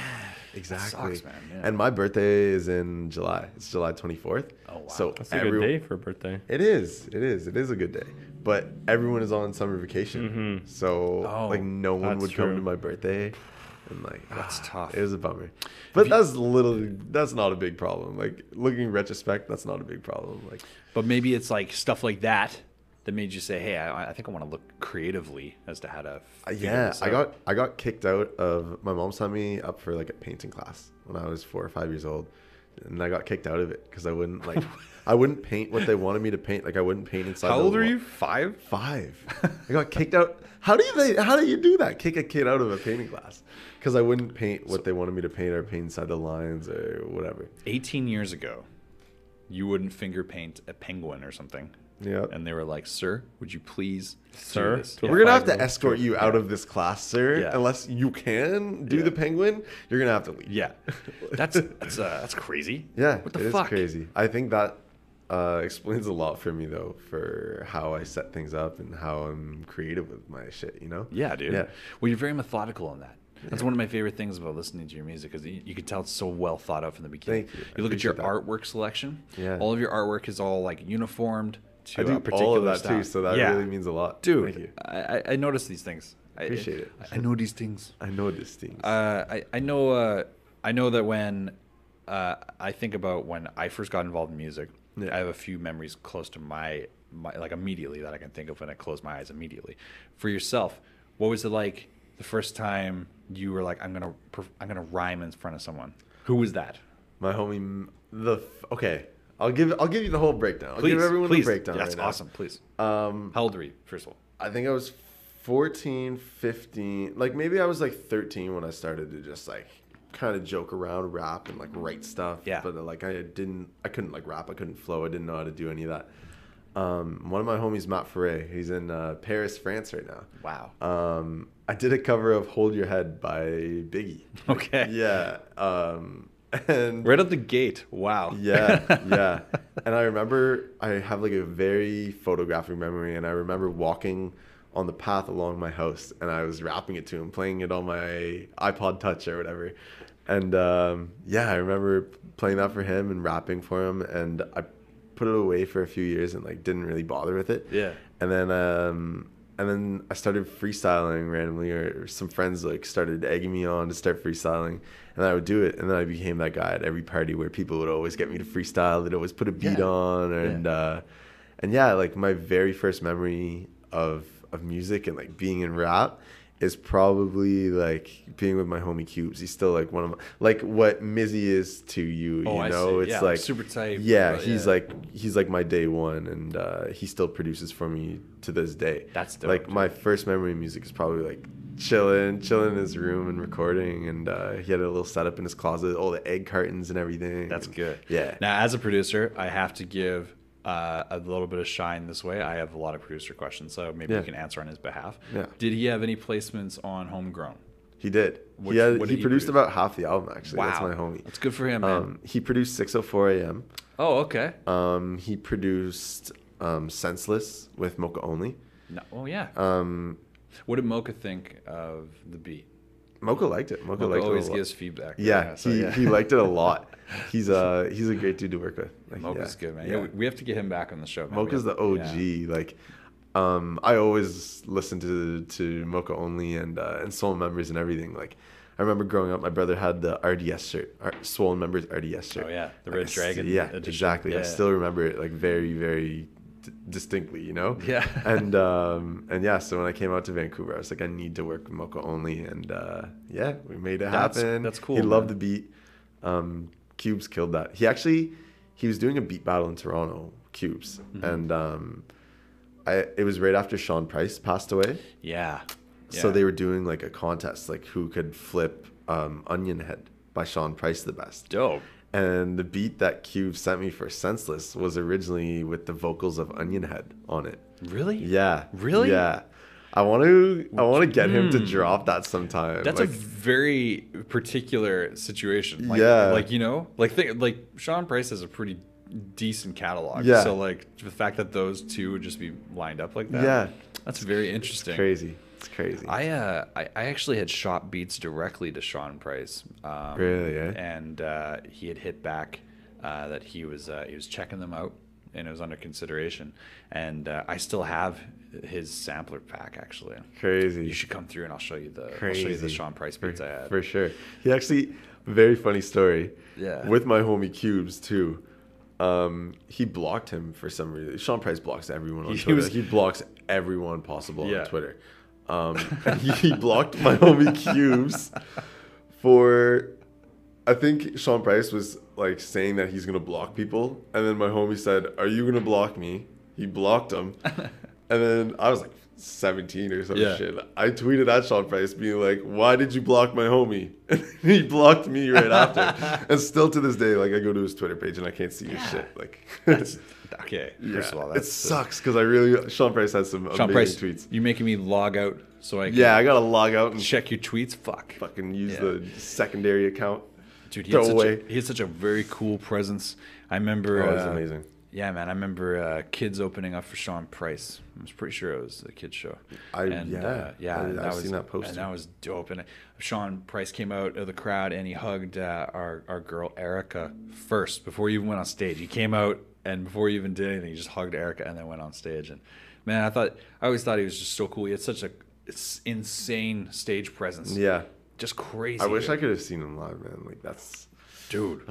exactly. sucks, man, yeah. And my birthday is in July. It's July 24th. Oh, wow. So That's a good day for a birthday. It is. It is a good day. But everyone is on summer vacation. Mhm. So like no one that's would come true. to my birthday. And like That's tough. It was a bummer. But that's not a big problem. Like looking in retrospect, that's not a big problem. Like But maybe it's like stuff like that that made you say, hey, I think I want to look creatively as to how to figure Yeah, this out? I got kicked out of, my mom signed me up for like a painting class when I was 4 or 5 years old, and I got kicked out of it because I wouldn't like I wouldn't paint what they wanted me to paint. Like I wouldn't paint inside. How old are you? 5? 5. I got kicked out. How do you do that? Kick a kid out of a painting class because I wouldn't paint what they wanted me to paint or paint inside the lines or whatever. 18 years ago, you wouldn't finger paint a penguin or something. Yeah. And they were like, sir, would you please Sir? do this? We're gonna have to 5-year-old escort you out of this class, sir. Yeah. Unless you can do the penguin, you're gonna have to leave. Yeah. That's crazy. Yeah, What the it fuck? is crazy. I think that explains a lot for me though, for how I set things up and how I'm creative with my shit. You know? Yeah, dude. Yeah. Well, you're very methodical in that. That's one of my favorite things about listening to your music, because you can tell it's so well thought out from the beginning. Thank you. You look at your appreciate that. artwork selection. Yeah. All of your artwork is all like uniformed to I do a particular all of that style. too, so that Yeah. really means a lot. Dude, Thank you. I notice these things. Appreciate it. I know these things. I know this thing. I know that when I think about when I first got involved in music, Yeah. I have a few memories close to my like immediately that I can think of when I close my eyes immediately. For yourself, what was it like the first time you were like, I'm gonna rhyme in front of someone? Who was that? My homie, okay. I'll give you the whole breakdown. I'll give everyone please. the breakdown. That's right now. awesome. Please. How How old were you, first of all? I think I was 14, 15. Like maybe I was like 13 when I started to just like kind of joke around, rap, and like write stuff. Yeah. But like I couldn't like rap. I couldn't flow. I didn't know how to do any of that. One of my homies, Matt Ferre, he's in Paris, France right now. Wow. I did a cover of "Hold Your Head" by Biggie. Okay. Yeah. And Right out the gate. Wow. yeah. And I remember I have like a very photographic memory, and I remember walking on the path along my house, and I was rapping it to him, playing it on my iPod Touch or whatever. And yeah, I remember playing that for him and rapping for him, and I put it away for a few years and like didn't really bother with it. Yeah. And then I started freestyling randomly, or some friends like started egging me on to start freestyling, and I would do it. And then I became that guy at every party where people would always get me to freestyle. They'd always put a beat on, and yeah, like my very first memory of music and like being in rap is probably like being with my homie Cubes. He's still like one of my, like what Mizzy is to you, Oh, you I know? see. It's Yeah, like super tight. Yeah, he's like my day one, and he still produces for me to this day. That's dope, like dude. my first memory of music is probably like chilling in his room and recording, and he had a little setup in his closet, all the egg cartons and everything. That's good. Yeah. Now, as a producer, I have to give a little bit of shine this way. I have a lot of producer questions, so maybe you can answer on his behalf. Yeah. Did he have any placements on Homegrown? He did. What He did he produced produce? about half the album, actually. Wow. That's my homie. That's good for him, man. He produced 6:04 a.m. Oh, okay. He produced Senseless with Mocha Only. No, oh, yeah. What did Mocha think of the beat? Mocha liked it. Mocha liked always it a lot. gives feedback. Yeah, so, he liked it a lot. He's a great dude to work with. Like, Mocha's good, man. Yeah. Yeah, we have to get him back on the show, man. Mocha's the OG. Yeah. Like, I always listen to Mocha Only and Soul Members and everything. Like, I remember growing up, my brother had the RDS shirt, Swollen Members RDS shirt. Oh, yeah, the Red Dragon Yeah, edition. exactly. I Yeah. still remember it like very, very distinctly, you know? Yeah. And yeah, so when I came out to Vancouver, I was like, I need to work with Mocha Only, and yeah, we made it happen. That's cool, He loved man. the beat. Cubes killed that. He was doing a beat battle in Toronto, Cubes, Mm-hmm. and it was right after Sean Price passed away. Yeah. So they were doing like a contest, like who could flip Onion Head by Sean Price the best. Dope. And the beat that Cube sent me for Senseless was originally with the vocals of Onion Head on it. Really? Yeah. Really? Yeah. I want to get him to drop that sometime. That's like, a very particular situation. Like, Yeah. Like, you know, like Sean Price has a pretty decent catalog. Yeah. So like the fact that those two would just be lined up like that. Yeah. That's very interesting. crazy. It's crazy. I actually had shot beats directly to Sean Price. Really, eh? And he had hit back that he was checking them out and it was under consideration. And I still have his sampler pack actually. Crazy. You should come through and I'll show you the Crazy. Sean Price beats I had. For sure. He actually, very funny story. Yeah. With my homie Cubes too. He blocked him for some reason. Sean Price blocks everyone on He Twitter. was- He blocks everyone possible Yeah. on Twitter. And he blocked my homie Cubes for, I think Sean Price was like saying that he's gonna block people, and then my homie said, "Are you gonna block me?" He blocked him, and then I was like 17 or some Yeah. shit. I tweeted at Sean Price being like, "Why did you block my homie?" And he blocked me right after. And still to this day, like I go to his Twitter page and I can't see his shit. Like, That's okay. yeah, First of all, it that's sucks because I really Sean Price has some Sean amazing Price tweets. You making me log out so I can Yeah, I gotta log out and check your tweets. Fuck. fucking use Yeah. the secondary account. Dude, Throw away. he had such a very cool presence. I remember. Oh, it's amazing. Yeah, man. I remember kids opening up for Sean Price. I was pretty sure it was a kids show. I've That seen that poster. And that was dope. And Sean Price came out of the crowd and he hugged our girl Erica first before he even went on stage. He came out and before he even did anything, he just hugged Erica and then went on stage. And man, I always thought he was just so cool. He had such a insane stage presence. Yeah. Just crazy. I wish I could have seen him live, man. Like that's Dude.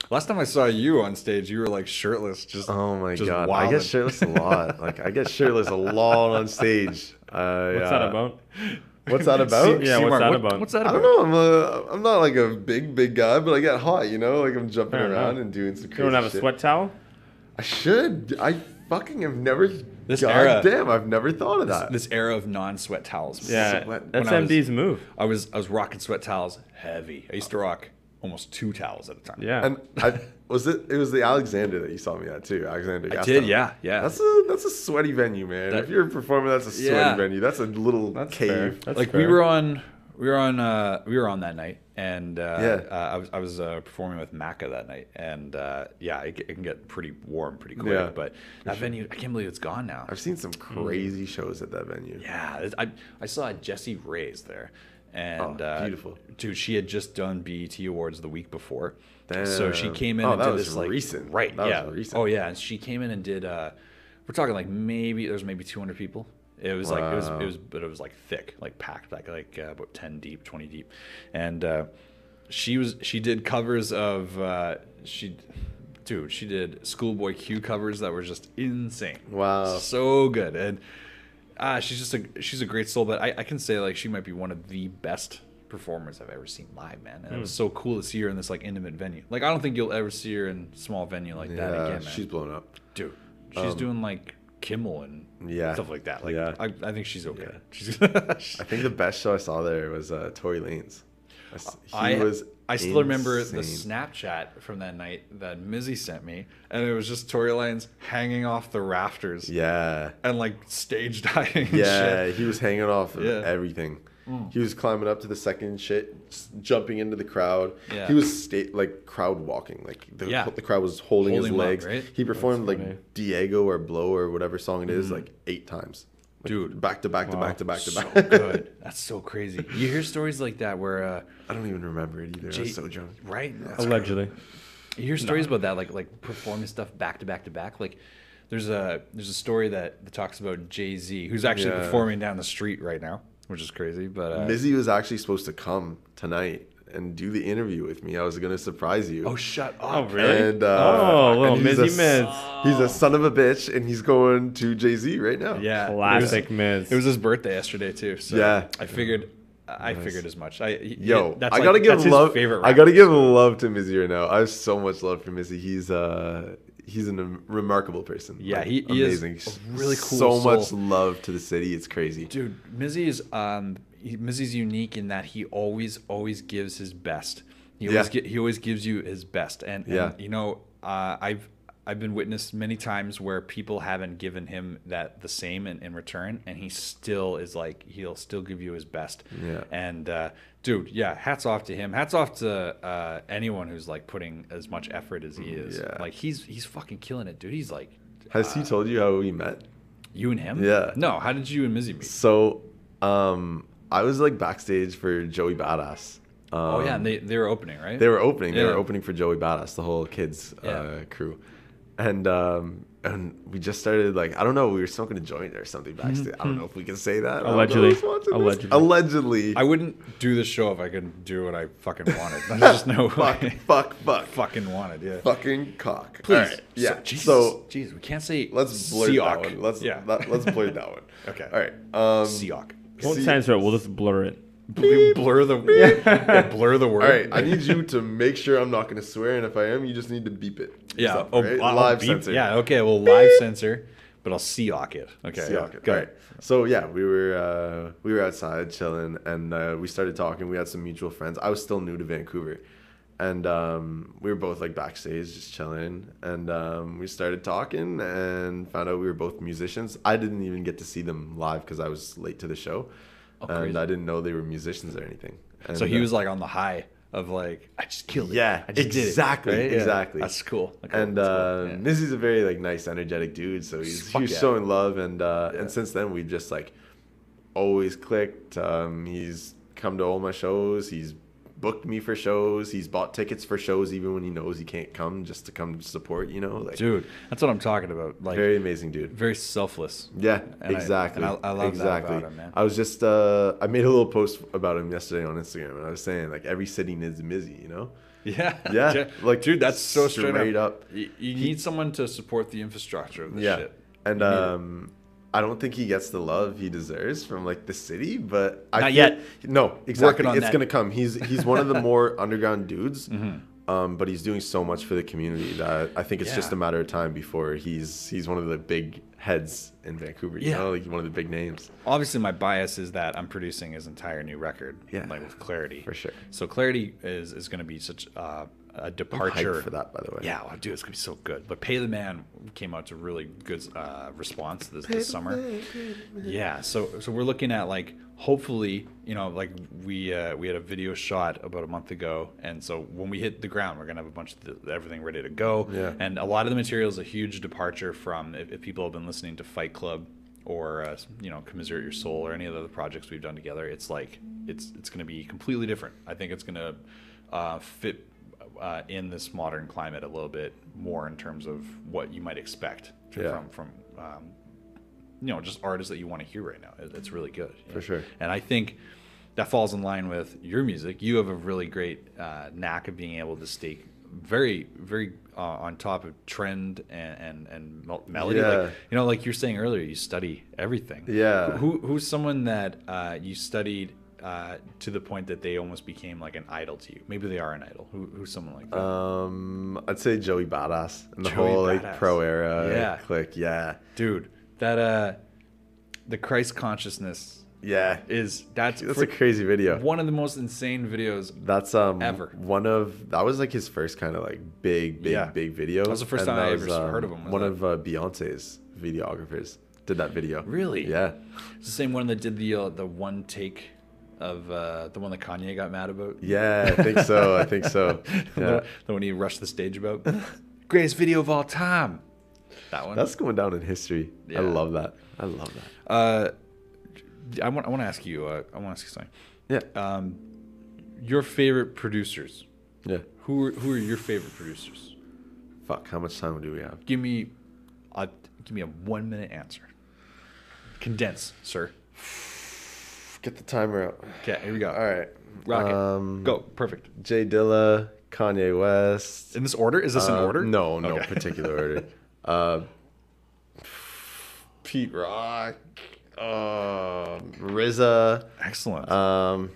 Last time I saw you on stage, you were like shirtless. oh my god. I wilding. get shirtless a lot. Like I get shirtless a lot on stage. What's that about? What's that about? Yeah, what's that about? What's that I about? don't know. I'm not like a big guy, but I get hot. You know, like I'm jumping Fair around enough. and doing some You crazy don't have a shit. sweat towel? I should. I fucking have never. This God era- damn, I've never thought of that. This era of non-sweat towels. Yeah, Sweat. that's When I was- MD's move. I was rocking sweat towels heavy. I used to rock almost 2 towels at a time. Yeah. And it was the Alexander that you saw me at too. Alexander. I Gaston. did, yeah. That's a sweaty venue, man. That- If you're performing, that's a sweaty Yeah. venue. That's a little That's cave. fair. That's Like fair. we were on that night, and Yeah. I was performing with Macca that night, and it can get pretty warm pretty quick. Yeah, but that venue, I can't believe it's gone now. I've seen some crazy shows at that venue. Yeah, I saw Jessie Reyes there, and beautiful. dude. She had just done BET Awards the week before, Damn. so she came in Oh, and that did was this like recent. right, That was yeah, recent. oh yeah, and she came in and did. We're talking like maybe 200 people. It was like it was like thick, like packed, like about 10 deep, 20 deep, and she did covers of she did Schoolboy Q covers that were just insane. Wow. So good. And she's a great soul, but I can say like she might be one of the best performers I've ever seen live, man. And it was so cool to see her in this like intimate venue. Like I don't think you'll ever see her in a small venue like that Yeah, again, man. she's blown up. Dude, she's doing like Kimmel and Yeah. stuff like that. Like Yeah. I think she's okay. Yeah. She's I think the best show I saw there was Tory Lanez. I still remember the insane. Snapchat from that night that Mizzy sent me, and it was just Tory Lanez hanging off the rafters Yeah. and like stage diving. And Yeah, shit. he was hanging off of Yeah. everything. He was climbing up to the second shit, jumping into the crowd. Yeah. He was crowd walking. Like the crowd was holding his Holding him up, legs. right? He performed That's funny. like Diego or Blow or whatever song it is like 8 times. Like, Dude. back to back to Wow. back to back to So back. good. That's so crazy. You hear stories like that where I don't even remember it either. I was so drunk. right? Allegedly. You hear stories about that, like performing stuff back to back to back. Like there's a story that talks about Jay-Z, who's actually Yeah. performing down the street right now, which is crazy. But Mizzy was actually supposed to come tonight and do the interview with me. I was gonna surprise you. oh, shut Oh, up! really? And, little and he's Mizzy a- Miz. He's a son of a bitch, and he's going to Jay-Z right now. Yeah, Classic Miz. It was his birthday yesterday too. So Yeah. I figured as much. That's like, gotta give that's his love. favorite I gotta rapper, give so. love to Mizzy right now. I have so much love for Mizzy. He's a remarkable person. Yeah, Like, he is amazing. a really cool So soul. much love to the city. It's crazy. Dude, Mizzy is Mizzy's unique in that he always gives his best. He always gives you his best, and you know I've been witnessed many times where people haven't given him the same in return, and he still is like he'll still give you his best. Yeah. And dude, yeah, hats off to him. Hats off to anyone who's like putting as much effort as he is. Yeah. Like he's fucking killing it, dude. He's like Has he told you how we met? you and him. Yeah. No, how did you and Mizzy meet? So, I was like backstage for Joey Badass. And they were opening, right? They were opening. They Yeah. were opening for Joey Badass, the whole kids Yeah. crew. and we just started like, I don't know, we were smoking a joint or something backstage. I don't know if we can say that. Allegedly. Allegedly. I wouldn't do the show if I could do what I fucking wanted. There's just no way. Fuck. Fucking wanted, yeah. Fucking cock. Please. All right. Yeah. Jesus, we can't say let's blur that Seok. one. Let's blur that one. Okay. All right. Seok. Won't censor it. We'll just blur it. Blur the blur the word. All right. I need you to make sure I'm not going to swear, and if I am, you just need to beep it. Yeah. Yourself, Oh, right? I'll Live beep. censor. Yeah. Okay. Well, live censor, but I'll Seok it. Okay. Seok it. Go All ahead. right. So yeah, we were outside chilling, and we started talking. We had some mutual friends. I was still new to Vancouver, and we were both like backstage just chilling, and we started talking and found out we were both musicians. I didn't even get to see them live because I was late to the show, and crazy. I didn't know they were musicians or anything. And, So he was like on the high of like, I just killed it. Yeah, I just exactly, did it. Right? exactly. Yeah. That's cool. And That's cool. Yeah. Mizzy's a very like nice, energetic dude. So he's Fuck yeah. showing love, and since then we've just like always clicked. He's come to all my shows. He's booked me for shows. He's bought tickets for shows even when he knows he can't come, just to come support. You know, like Dude, that's what I'm talking about. Like very amazing dude. very selfless. Yeah, And exactly. I love exactly. that about him, man. I was just I made a little post about him yesterday on Instagram, and I was saying like every city needs a Mizzy, you know? Yeah. Yeah, like dude, that's so straight up. You need someone to support the infrastructure of this Yeah, shit. and I don't think he gets the love he deserves from like the city, but I Not feel- yet. No, exactly. Working on It's that. gonna come. He's one of the more underground dudes, Mm-hmm. but he's doing so much for the community that I think it's just Yeah. a matter of time before he's one of the big heads in Vancouver. You Yeah. know, like one of the big names. Obviously, my bias is that I'm producing his entire new record, Yeah. like with Clarity. For sure. So Clarity is going to be such a I'm departure hyped for that, by the way. Yeah, well, dude, it's gonna be so good. But Pay the Man came out to really good response this summer. Yeah, so we're looking at like hopefully, you know, like we had a video shot about a month ago, and so when we hit the ground, we're gonna have a bunch of everything ready to go. Yeah. And a lot of the material is a huge departure from if people have been listening to Fight Club or you know, Commiserate Your Soul or any of the other projects we've done together. It's like it's gonna be completely different. I think it's gonna fit. In this modern climate a little bit more in terms of what you might expect from you know, just artists that you want to hear right now. It's really good. For sure. And I think that falls in line with your music. You have a really great knack of being able to stay very, very on top of trend and melody. Yeah. Like, you know, like you're saying earlier, you study everything. Yeah. Who's someone that you studied to the point that they almost became like an idol to you? Maybe they are an idol. Who's someone like that? I'd say Joey Badass and the Joey whole Badass. like pro era Yeah. clique. Yeah. Dude, that the Christ consciousness Yeah. that's a crazy video. one of the most insane videos. That's Ever. that was like his first kind of like big video. That was the first time I ever heard of him, was One that? of Beyonce's videographers did that video. Really? Yeah. It's the same one that did the one take of the one that Kanye got mad about. Yeah, I think so. Yeah. The one he rushed the stage about. Greatest video of all time. That one. That's going down in history. Yeah. I love that. I want to ask you. I want to ask you something. Yeah. Your favorite producers. Yeah. Who are your favorite producers? Fuck. How much time do we have? Give me a 1 minute answer. Condense, sir. Get the timer out. Okay, here we go. All right. Rock it. Go. Perfect. J Dilla, Kanye West. In this order? Is this in order? No Okay. particular order. Pete Rock, RZA, Excellent. my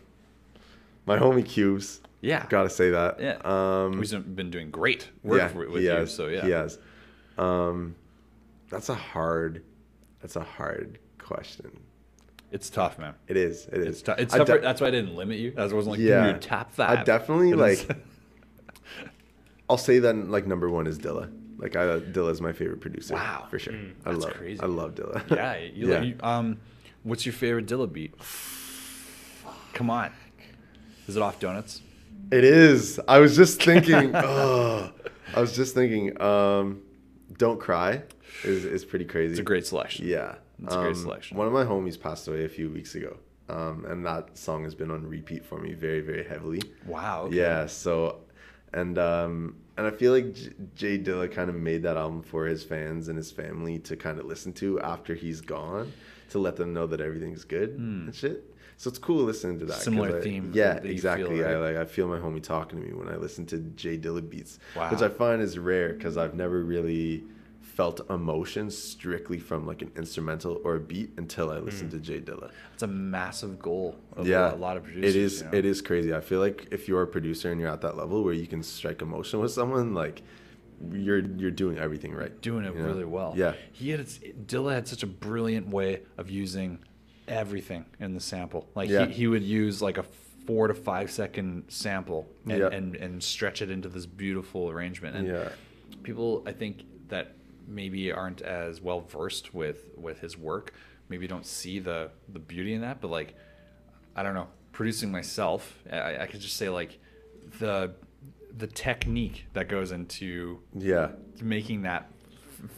homie Cubes. Yeah. Gotta say that. Yeah. He's been doing great work with he you. has. So yeah. He has. That's a hard question. It's tough, man. It is. It's tough. It's tough. That's why I didn't limit you. As I wasn't like, yeah. You tap that. I definitely It is- like. I'll say that like number one is Dilla. Like Dilla is my favorite producer. Wow. For sure. That's crazy. I love Dilla. Yeah. What's your favorite Dilla beat? Come on. Is it Off Donuts? It is. I was just thinking. Don't Cry is pretty crazy. It's a great selection. Yeah. It's a great selection. One of my homies passed away a few weeks ago. And that song has been on repeat for me very, very heavily. Wow. Okay. Yeah. So, and And I feel like Jay Dilla kind of made that album for his fans and his family to kind of listen to after he's gone, to let them know that everything's good and shit. So it's cool listening to that. Similar theme. Yeah, that you exactly. feel, right? I feel my homie talking to me when I listen to Jay Dilla beats, Wow. which I find is rare because I've never really felt emotion strictly from like an instrumental or a beat until I listened to Jay Dilla. It's a massive goal of Yeah, a lot of producers. it is. You know? It is crazy. I feel like if you're a producer and you're at that level where you can strike emotion with someone, like you're doing everything right. Doing it you know? really well. Yeah. Dilla had such a brilliant way of using everything in the sample. Like Yeah. he would use like a 4 to 5 second sample and, Yeah. and stretch it into this beautiful arrangement. And Yeah. people, I think, that maybe aren't as well versed with his work, maybe don't see the beauty in that. But like, I don't know, producing myself, I could just say like the technique that goes into Yeah. making that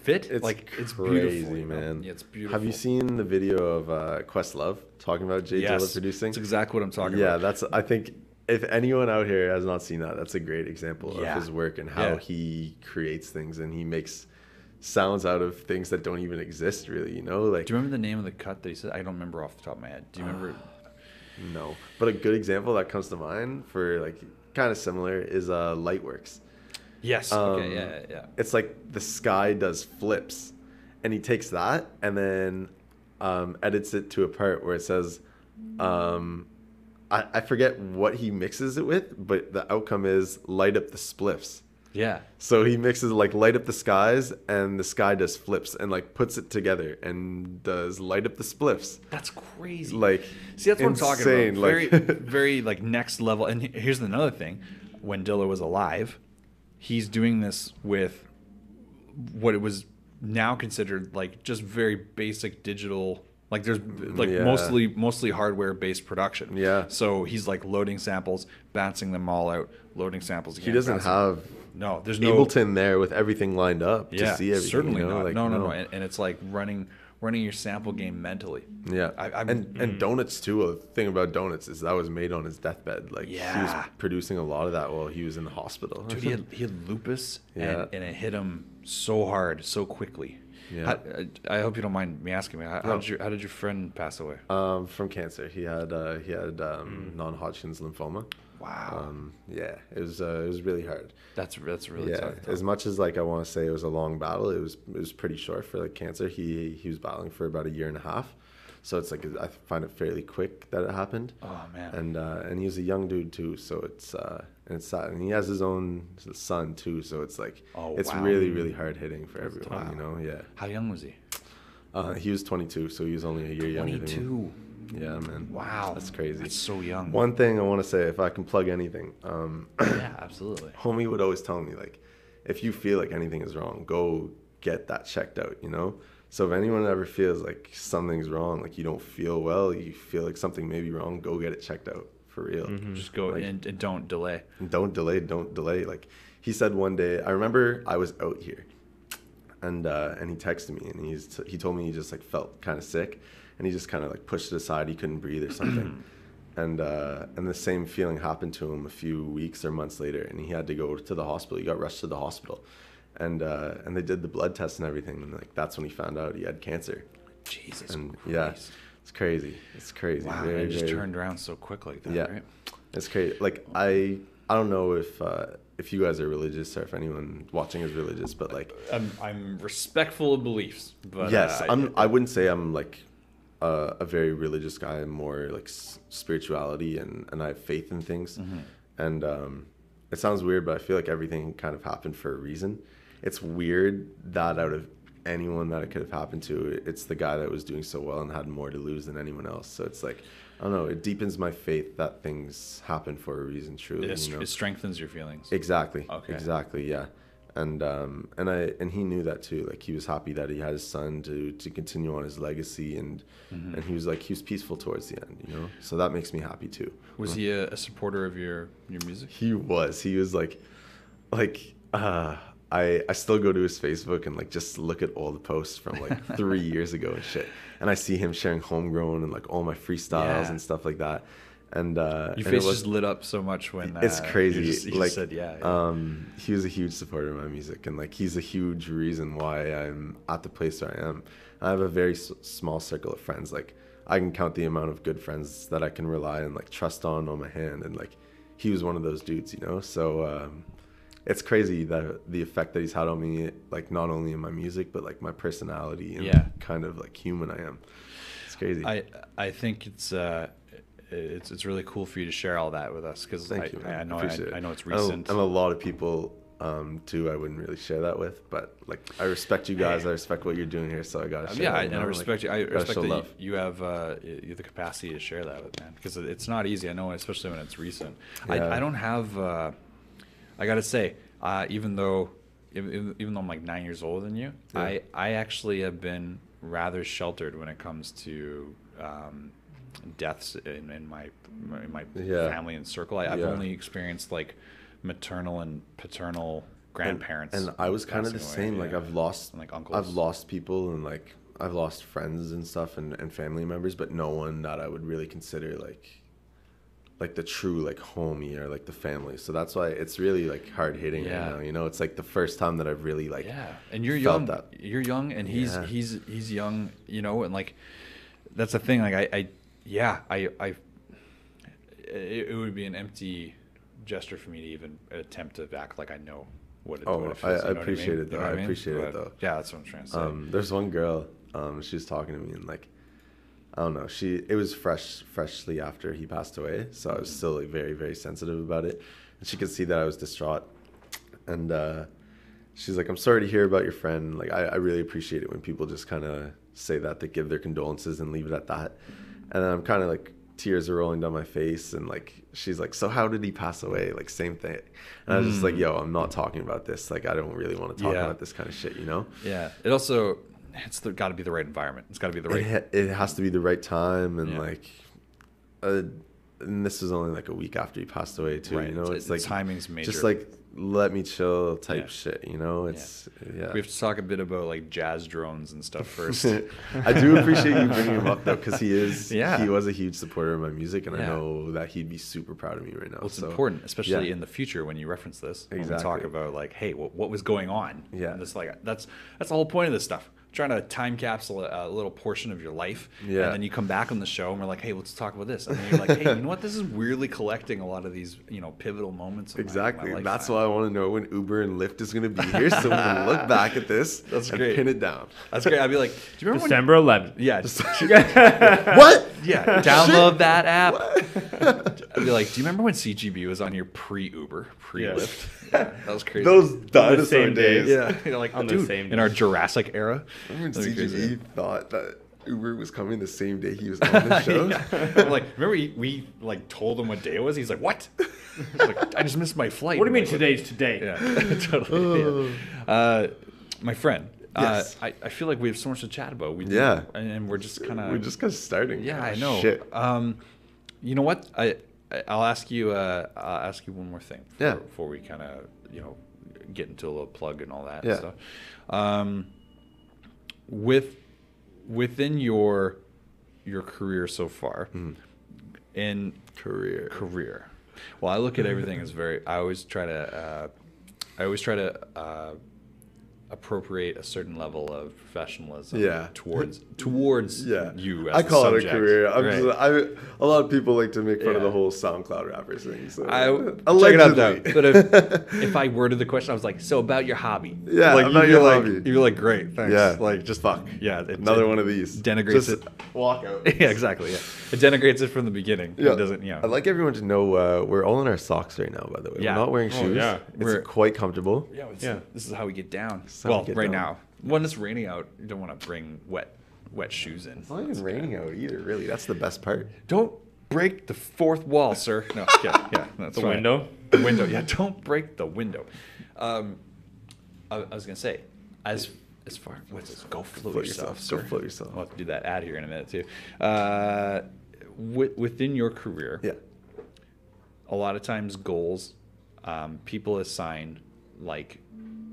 fit, It's like it's crazy, beautiful, you know? man. Yeah, it's beautiful. Have you seen the video of Questlove talking about Jay Dilla producing? That's exactly what I'm talking Yeah, about. I think if anyone out here has not seen that, that's a great example Yeah. of his work and how Yeah. he creates things and he makes sounds out of things that don't even exist really, you know? Like, Do you remember the name of the cut that he said? I don't remember off the top of my head. Do you remember? no. But a good example that comes to mind for like kind of similar is Lightworks. Yes. Okay. Yeah. It's like the sky does flips and he takes that and then edits it to a part where it says I forget what he mixes it with, but the outcome is light up the spliffs. Yeah. So he mixes like light up the skies and the sky does flips and like puts it together and does light up the spliffs. That's crazy. Like, see, that's what I'm talking insane, about. like- Very like next level. And here's another thing: when Dilla was alive, he's doing this with what it was now considered like just very basic digital. Like there's like Yeah. mostly hardware based production. Yeah. So he's like loading samples, bouncing them all out, loading samples again. He doesn't bouncing- have No, there's no Ableton there with everything lined up to see everything. certainly you know? not. Like, No. And it's like running your sample game mentally. Yeah, I'm- and Donuts too. A thing about Donuts is that was made on his deathbed. Like he was Yeah. producing a lot of that while he was in the hospital. Dude, he had lupus, Yeah. and it hit him so hard, so quickly. Yeah. I hope you don't mind me asking me. How did your friend pass away? From cancer. He had non-Hodgkin's lymphoma. Wow, Yeah, it was really hard. that's really Yeah, tough. as much as like I want to say it was a long battle, it was pretty short for like cancer. He was battling for about a year and a half, so it's like I find it fairly quick that it happened. Oh man, And he was a young dude too, so it's sad. And he has his own son too, so it's like it's wow. really hard hitting for everyone, tough. you know. Yeah. how young was he? He was 22, so he was only a year younger than me. 22. Yeah, man. Wow, That's crazy. That's so young. One thing I want to say, if I can plug anything, Yeah, absolutely. homie would always tell me, like, if you feel like anything is wrong, go get that checked out, you know? So if anyone ever feels like something's wrong, like you don't feel well, you feel like something may be wrong, go get it checked out, for real. Just go Like, and don't delay. don't delay. Like he said one day, I remember I was out here and he texted me and he told me he just like felt kind of sick and he just kind of like pushed it aside. He couldn't breathe or something. And the same feeling happened to him a few weeks or months later and he had to go to the hospital. He got rushed to the hospital and they did the blood test and everything. And like, that's when he found out he had cancer. Jesus And Christ. yeah, it's crazy. It's crazy. Wow, Very, it just very- turned around so quick like that, Yeah. right? It's crazy. Like I don't know if you guys are religious or if anyone watching is religious, but like I'm respectful of beliefs, but yes, I wouldn't say I'm like a very religious guy. I'm more like spirituality and I have faith in things. And it sounds weird, but I feel like everything kind of happened for a reason. It's weird that out of anyone that it could have happened to, it's the guy that was doing so well and had more to lose than anyone else. So it's like, I don't know, it deepens my faith that things happen for a reason, truly. it, you know? it strengthens your feelings. Exactly. Okay. Exactly. Yeah. And he knew that too. Like he was happy that he had his son to continue on his legacy, and he was peaceful towards the end, you know. So that makes me happy too. Was he a supporter of your music? He was like, I still go to his Facebook and like just look at all the posts from like 3 years ago and shit, and I see him sharing Homegrown and like all my freestyles Yeah. and stuff like that. And Your and face just lit up so much when it's crazy. You just said yeah. He was a huge supporter of my music, and like he's a huge reason why I'm at the place where I am. I have a very small circle of friends. Like I can count the amount of good friends that I can rely and like trust on my hand, and like he was one of those dudes, you know. So it's crazy that the effect that he's had on me, like not only in my music but like my personality and kind of like human I am. It's crazy. I think it's really cool for you to share all that with us, because I know it's recent. And a lot of people too I wouldn't really share that with, but like I respect you guys. I respect what you're doing here, so I gotta share. And I respect you. I respect that you have the capacity to share that with, man, because it's not easy. I know, especially when it's recent. I don't have. I gotta say, even though I'm like 9 years older than you, I actually have been rather sheltered when it comes to deaths in my family and circle. I've only experienced like maternal and paternal grandparents, and I was kind of the same. Like I've lost and, like, uncles. I've lost people, and like I've lost friends and stuff, and family members, but no one that I would really consider like the true like homie or like the family. So that's why it's really like hard hitting right now, you know. It's like the first time that I've really like and you're young and he's young, you know, and like that's the thing. Like it would be an empty gesture for me to even attempt to act like I know what it feels. I appreciate it though. I appreciate it though. Yeah, that's what I'm trying to say. There's one girl, she was talking to me, and like I don't know, it was freshly after he passed away, so I was still like very, very sensitive about it, and she could see that I was distraught, and she's like, I'm sorry to hear about your friend. Like I really appreciate it when people just kind of say that, they give their condolences and leave it at that. And then I'm kind of like, tears are rolling down my face, and like she's like, so how did he pass away? Like same thing. And I was just like, yo, I'm not talking about this. Like I don't really want to talk about this kind of shit, you know. It also, it's got to be the right environment. It's got to be the right, it has to be the right time, and like and this was only like a week after he passed away too, you know. It's like timing's major. Just like let me chill type shit, you know. It's we have to talk a bit about like jazz drones and stuff first. I do appreciate you bringing him up though, because he was a huge supporter of my music, and I know that he'd be super proud of me right now. Well, it's important, especially in the future when you reference this, when we talk about like, hey, what was going on. And it's like that's the whole point of this stuff. Trying to time capsule a little portion of your life, and then you come back on the show and we're like, hey, let's talk about this, and then you're like, hey, you know what, this is weirdly collecting a lot of these, you know, pivotal moments of my life. That's why I want to know when Uber and Lyft is going to be here, so we can look back at this and pin it down. That's great. I'd be like, do you remember December 11th? Yeah. What? Yeah. Download that app. I'd be like, do you remember when CGB was on here pre-Uber, pre-Lyft? Yeah, that was crazy. Those dinosaur days. Yeah. You're like, on the same in our Jurassic era. Remember when CGB thought that Uber was coming the same day he was on the show? I'm like, remember we like told him what day it was? He's like, what? I just missed my flight. What do you mean today's today? Yeah, totally. My friend. I feel like we have so much to chat about. And we're just kind of starting. Yeah, I know. Shit. You know what? I'll ask you one more thing before we kind of, you know, get into a little plug and all that stuff. Within your career so far, in career. Well, I look at everything as I always try to appropriate a certain level of professionalism towards you as I call the it a career. A lot of people like to make fun of the whole SoundCloud rappers thing. So check it out though. But if I worded the question, I was like, so about your hobby. Yeah, like, about your hobby. You'd be like, great, thanks. Yeah, like just fuck. Yeah, another one of these. Denigrates it. Walk out. Yeah, exactly. Yeah, it denigrates it from the beginning. Yeah. It doesn't. Yeah. I'd like everyone to know we're all in our socks right now. By the way, we're not wearing shoes. It's quite comfortable. Yeah. This is how we get down. Right now, when it's raining out, you don't want to bring wet shoes in. It's not even raining out either, really. That's the best part. Don't break the fourth wall, sir. No, that's the window. The window. Yeah, don't break the window. I was gonna say, as far go float yourself, sir. Go float yourself. We'll have to do that ad here in a minute too. Within your career, a lot of times goals, people assign, like,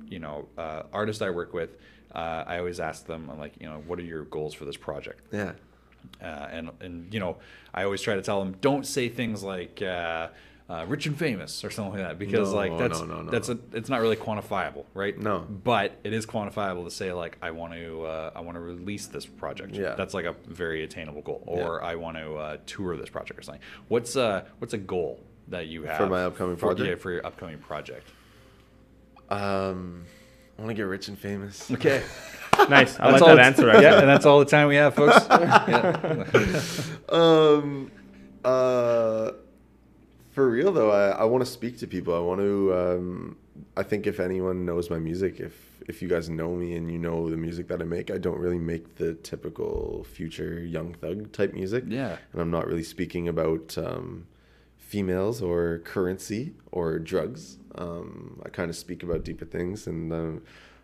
you know, artists I work with, I always ask them, I'm like, you know, what are your goals for this project? Yeah. And you know, I always try to tell them, don't say things like rich and famous or something like that, because it's not really quantifiable, right? No. But it is quantifiable to say like, I want to release this project. Yeah. That's like a very attainable goal. Or I want to tour this project or something. What's a goal that you have for my upcoming project? For your upcoming project. I want to get rich and famous. Okay. Nice. I like that answer. Actually. Yeah, and that's all the time we have, folks. For real though, I want to speak to people. I want to. I think if anyone knows my music, if you guys know me and you know the music that I make, I don't really make the typical Future Young Thug type music. Yeah. And I'm not really speaking about females or currency or drugs. I kind of speak about deeper things, and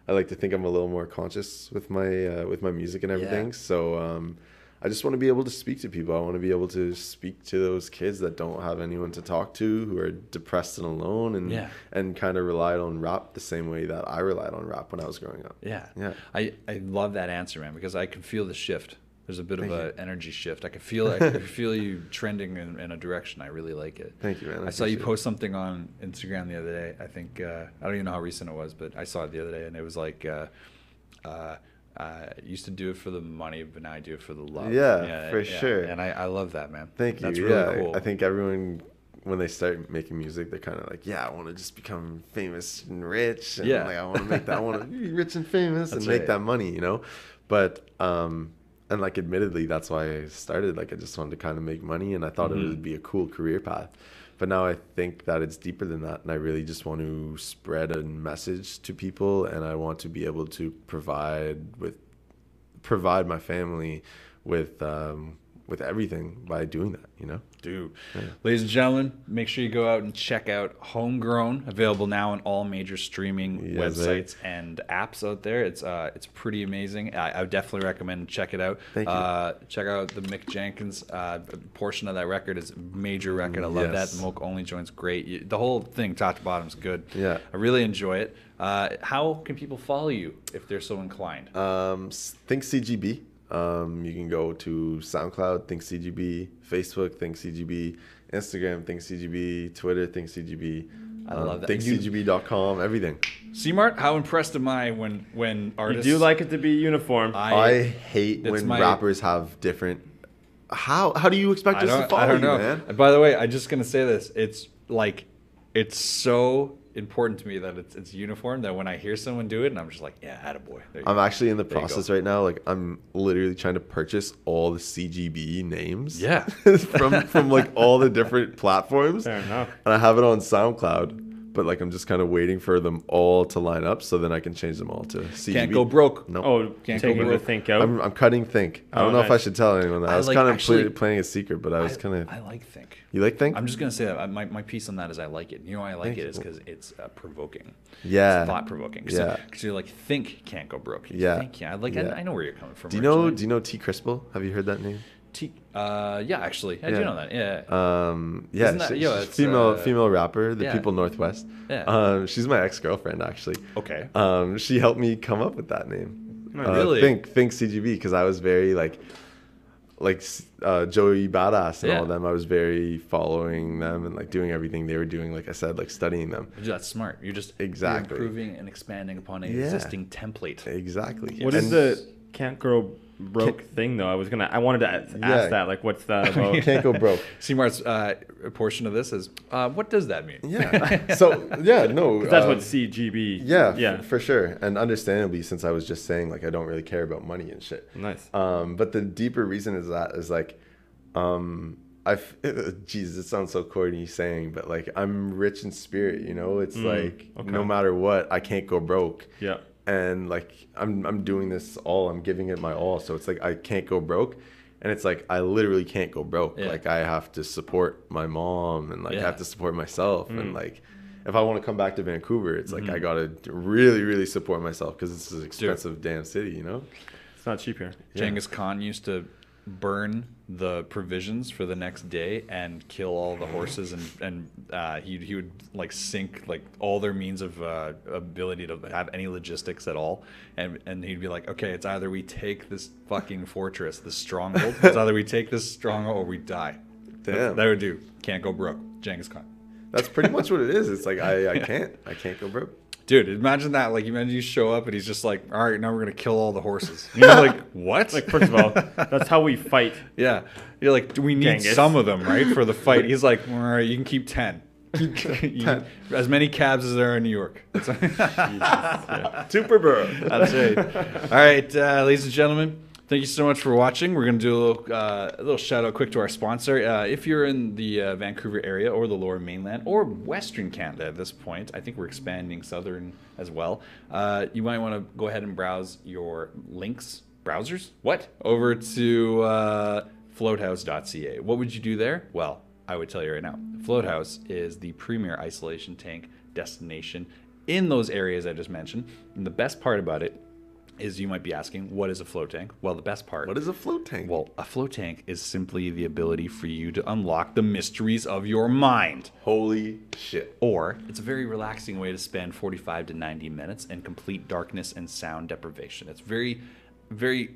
I like to think I'm a little more conscious with my music and everything. Yeah. So I just want to be able to speak to people. I want to be able to speak to those kids that don't have anyone to talk to, who are depressed and alone, and kind of relied on rap the same way that I relied on rap when I was growing up. Yeah. Yeah. I love that answer, man, because I can feel the shift. There's a bit of an energy shift. I can feel you trending in a direction. I really like it. Thank you, man. I saw you post something on Instagram the other day. I think I don't even know how recent it was, but I saw it the other day, and it was like, I used to do it for the money, but now I do it for the love. Yeah, for sure. And I love that, man. Thank you. That's really cool. I think everyone, when they start making music, they're kind of like, yeah, I want to just become famous and rich, and like I want to make that. I want to be rich and famous and make that money, you know. But and like admittedly, that's why I started. Like I just wanted to kind of make money, and I thought it would be a cool career path. But now I think that it's deeper than that, and I really just want to spread a message to people, and I want to be able to provide my family with everything by doing that, you know. Dude, ladies and gentlemen, make sure you go out and check out Homegrown, available now on all major streaming websites and apps out there. It's pretty amazing. I would definitely recommend check it out. Thank you. Check out the Mick Jenkins portion of that record is a major record. I love that. The Milk Only joint's great. The whole thing, top to bottom, is good. Yeah, I really enjoy it. How can people follow you if they're so inclined? Think CGB. You can go to SoundCloud, Think CGB, Facebook, Think CGB, Instagram, Think CGB, Twitter, Think CGB. I love that. ThinkCGB.com, everything. C-Mart, how impressed am I when artists... You do like it to be uniform. I hate when rappers have different... How do you expect us to follow I don't know. man? By the way, I'm just going to say this. It's so important to me that it's uniform that when I hear someone do it, and I'm just like, yeah, attaboy. I'm actually in the process right now. Like I'm literally trying to purchase all the CGB names. Yeah. from like all the different platforms. Fair enough. And I have it on SoundCloud, but like I'm just kind of waiting for them all to line up so then I can change them all to CGB. Can't go broke. No. Oh, Can't go taking the broke. Think out. I'm cutting Think. I don't know if I should tell anyone that. I was kind of playing a secret, but I was kind of... I like Think. You like Think? I'm just going to say that. My piece on that is I like it. You know why I like it is because it's provoking. Yeah. It's thought-provoking. Yeah. Because you're like, Think can't go broke. Yeah. Think, I know where you're coming from. Do you know T. Crispell? Have you heard that name? Yeah, actually. I do know that. Yeah. Yeah, she's female rapper, the People Northwest. Yeah. She's my ex-girlfriend, actually. Okay. She helped me come up with that name. Really? Think CGB, because I was very like Joey Badass and all of them. I was very following them and like doing everything they were doing. Like I said, like studying them. That's smart. You're just you're improving and expanding upon an existing template. Exactly. What is the Can't Grow Broke thing though? I wanted to ask that. Like, what's that about? Can't go broke. C-Mart's portion of this is what does that mean? Yeah. So no. That's what CGB. Yeah. For sure. And understandably, since I was just saying like I don't really care about money and shit. Nice. But the deeper reason is like, Jesus, it sounds so corny saying, but like I'm rich in spirit. You know, it's no matter what, I can't go broke. Yeah. And like I'm doing this all, I'm giving it my all, so it's like I can't go broke, and it's like I literally can't go broke. Like I have to support my mom, and like I have to support myself, and like if I want to come back to Vancouver, it's like I gotta really, really support myself because this is an expensive damn city, you know. It's not cheap here. Genghis Khan used to burn the provisions for the next day and kill all the horses, and he would like sink like all their means of ability to have any logistics at all, and he'd be like, okay, it's either we take this fucking fortress, this stronghold, it's either we take this stronghold or we die. Damn. That would do. Can't go broke. Genghis Khan. That's pretty much what it is. It's like I can't go broke. Dude, imagine that. Like, imagine you show up and he's just like, all right, now we're going to kill all the horses. You're like, what? Like, first of all, that's how we fight. Yeah. You're like, we need Genghis. some of them, right, for the fight. He's like, all right, you can keep 10. As many cabs as there are in New York. That's Super bro. That's right. All right, ladies and gentlemen, thank you so much for watching. We're going to do a little shout out quick to our sponsor. If you're in the Vancouver area or the Lower Mainland or Western Canada at this point, I think we're expanding Southern as well. You might want to go ahead and browse your links. Browsers? What? Over to floathouse.ca. What would you do there? Well, I would tell you right now. Floathouse is the premier isolation tank destination in those areas I just mentioned. And the best part about it is, you might be asking, what is a float tank? Well, the best part. What is a float tank? Well, a float tank is simply the ability for you to unlock the mysteries of your mind. Holy shit. Or it's a very relaxing way to spend 45 to 90 minutes in complete darkness and sound deprivation. It's very, very...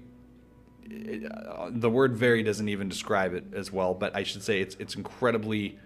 the word very doesn't even describe it as well, but I should say it's incredibly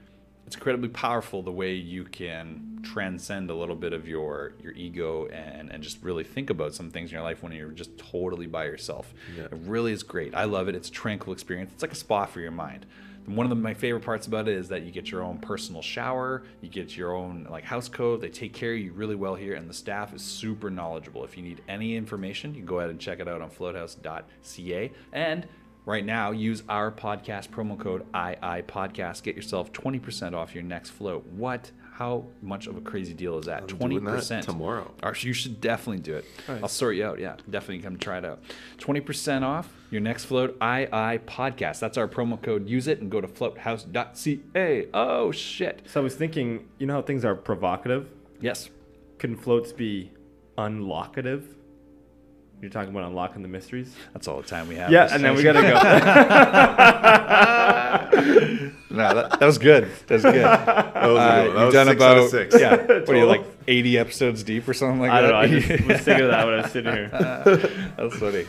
powerful the way you can transcend a little bit of your ego and just really think about some things in your life when you're just totally by yourself. Yeah. It really is great. I love it. It's a tranquil experience. It's like a spa for your mind. And one of my favorite parts about it is that you get your own personal shower, you get your own like house coat. They take care of you really well here, and the staff is super knowledgeable. If you need any information, you can go ahead and check it out on floathouse.ca. And right now, use our podcast promo code IIPodcast. Get yourself 20% off your next float. What? How much of a crazy deal is that? I'm 20%. doing that tomorrow. You should definitely do it. Right. I'll sort you out. Yeah, definitely come try it out. 20% off your next float, IIPodcast. That's our promo code. Use it and go to floathouse.ca. Oh, shit. So I was thinking, you know how things are provocative? Yes. Couldn't floats be unlockative? You're talking about unlocking the mysteries? That's all the time we have. Yeah, and then we gotta go. No, that was good. That was good. That You've was done 6 about out of 6. Yeah. What are you, like 80 episodes deep or something like I that? don't know. I just was thinking of that when I was sitting here. That's funny.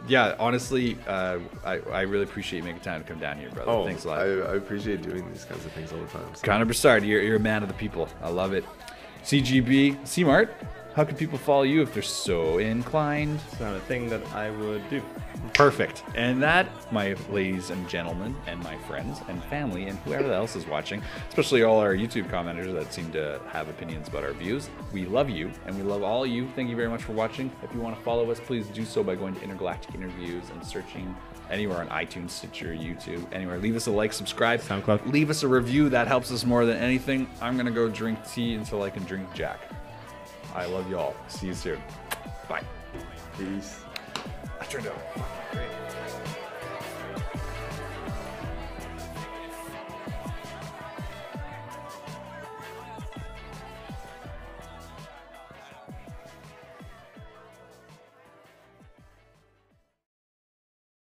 Yeah, honestly, I really appreciate you making time to come down here, brother. Oh, Thanks a lot. I appreciate doing these kinds of things all the time. So. Conor Brisard, you're a man of the people. I love it. CGB, C-Mart. How can people follow you if they're so inclined? It's not a thing that I would do. Perfect. And that, my ladies and gentlemen, and my friends and family, and whoever else is watching, especially all our YouTube commenters that seem to have opinions about our views, we love you, and we love all of you. Thank you very much for watching. If you want to follow us, please do so by going to Intergalactic Interviews and searching anywhere on iTunes, Stitcher, YouTube, anywhere. Leave us a like, subscribe. SoundCloud. Leave us a review. That helps us more than anything. I'm going to go drink tea until I can drink Jack. I love you all. See you soon. Bye. Peace. That turned out fucking great.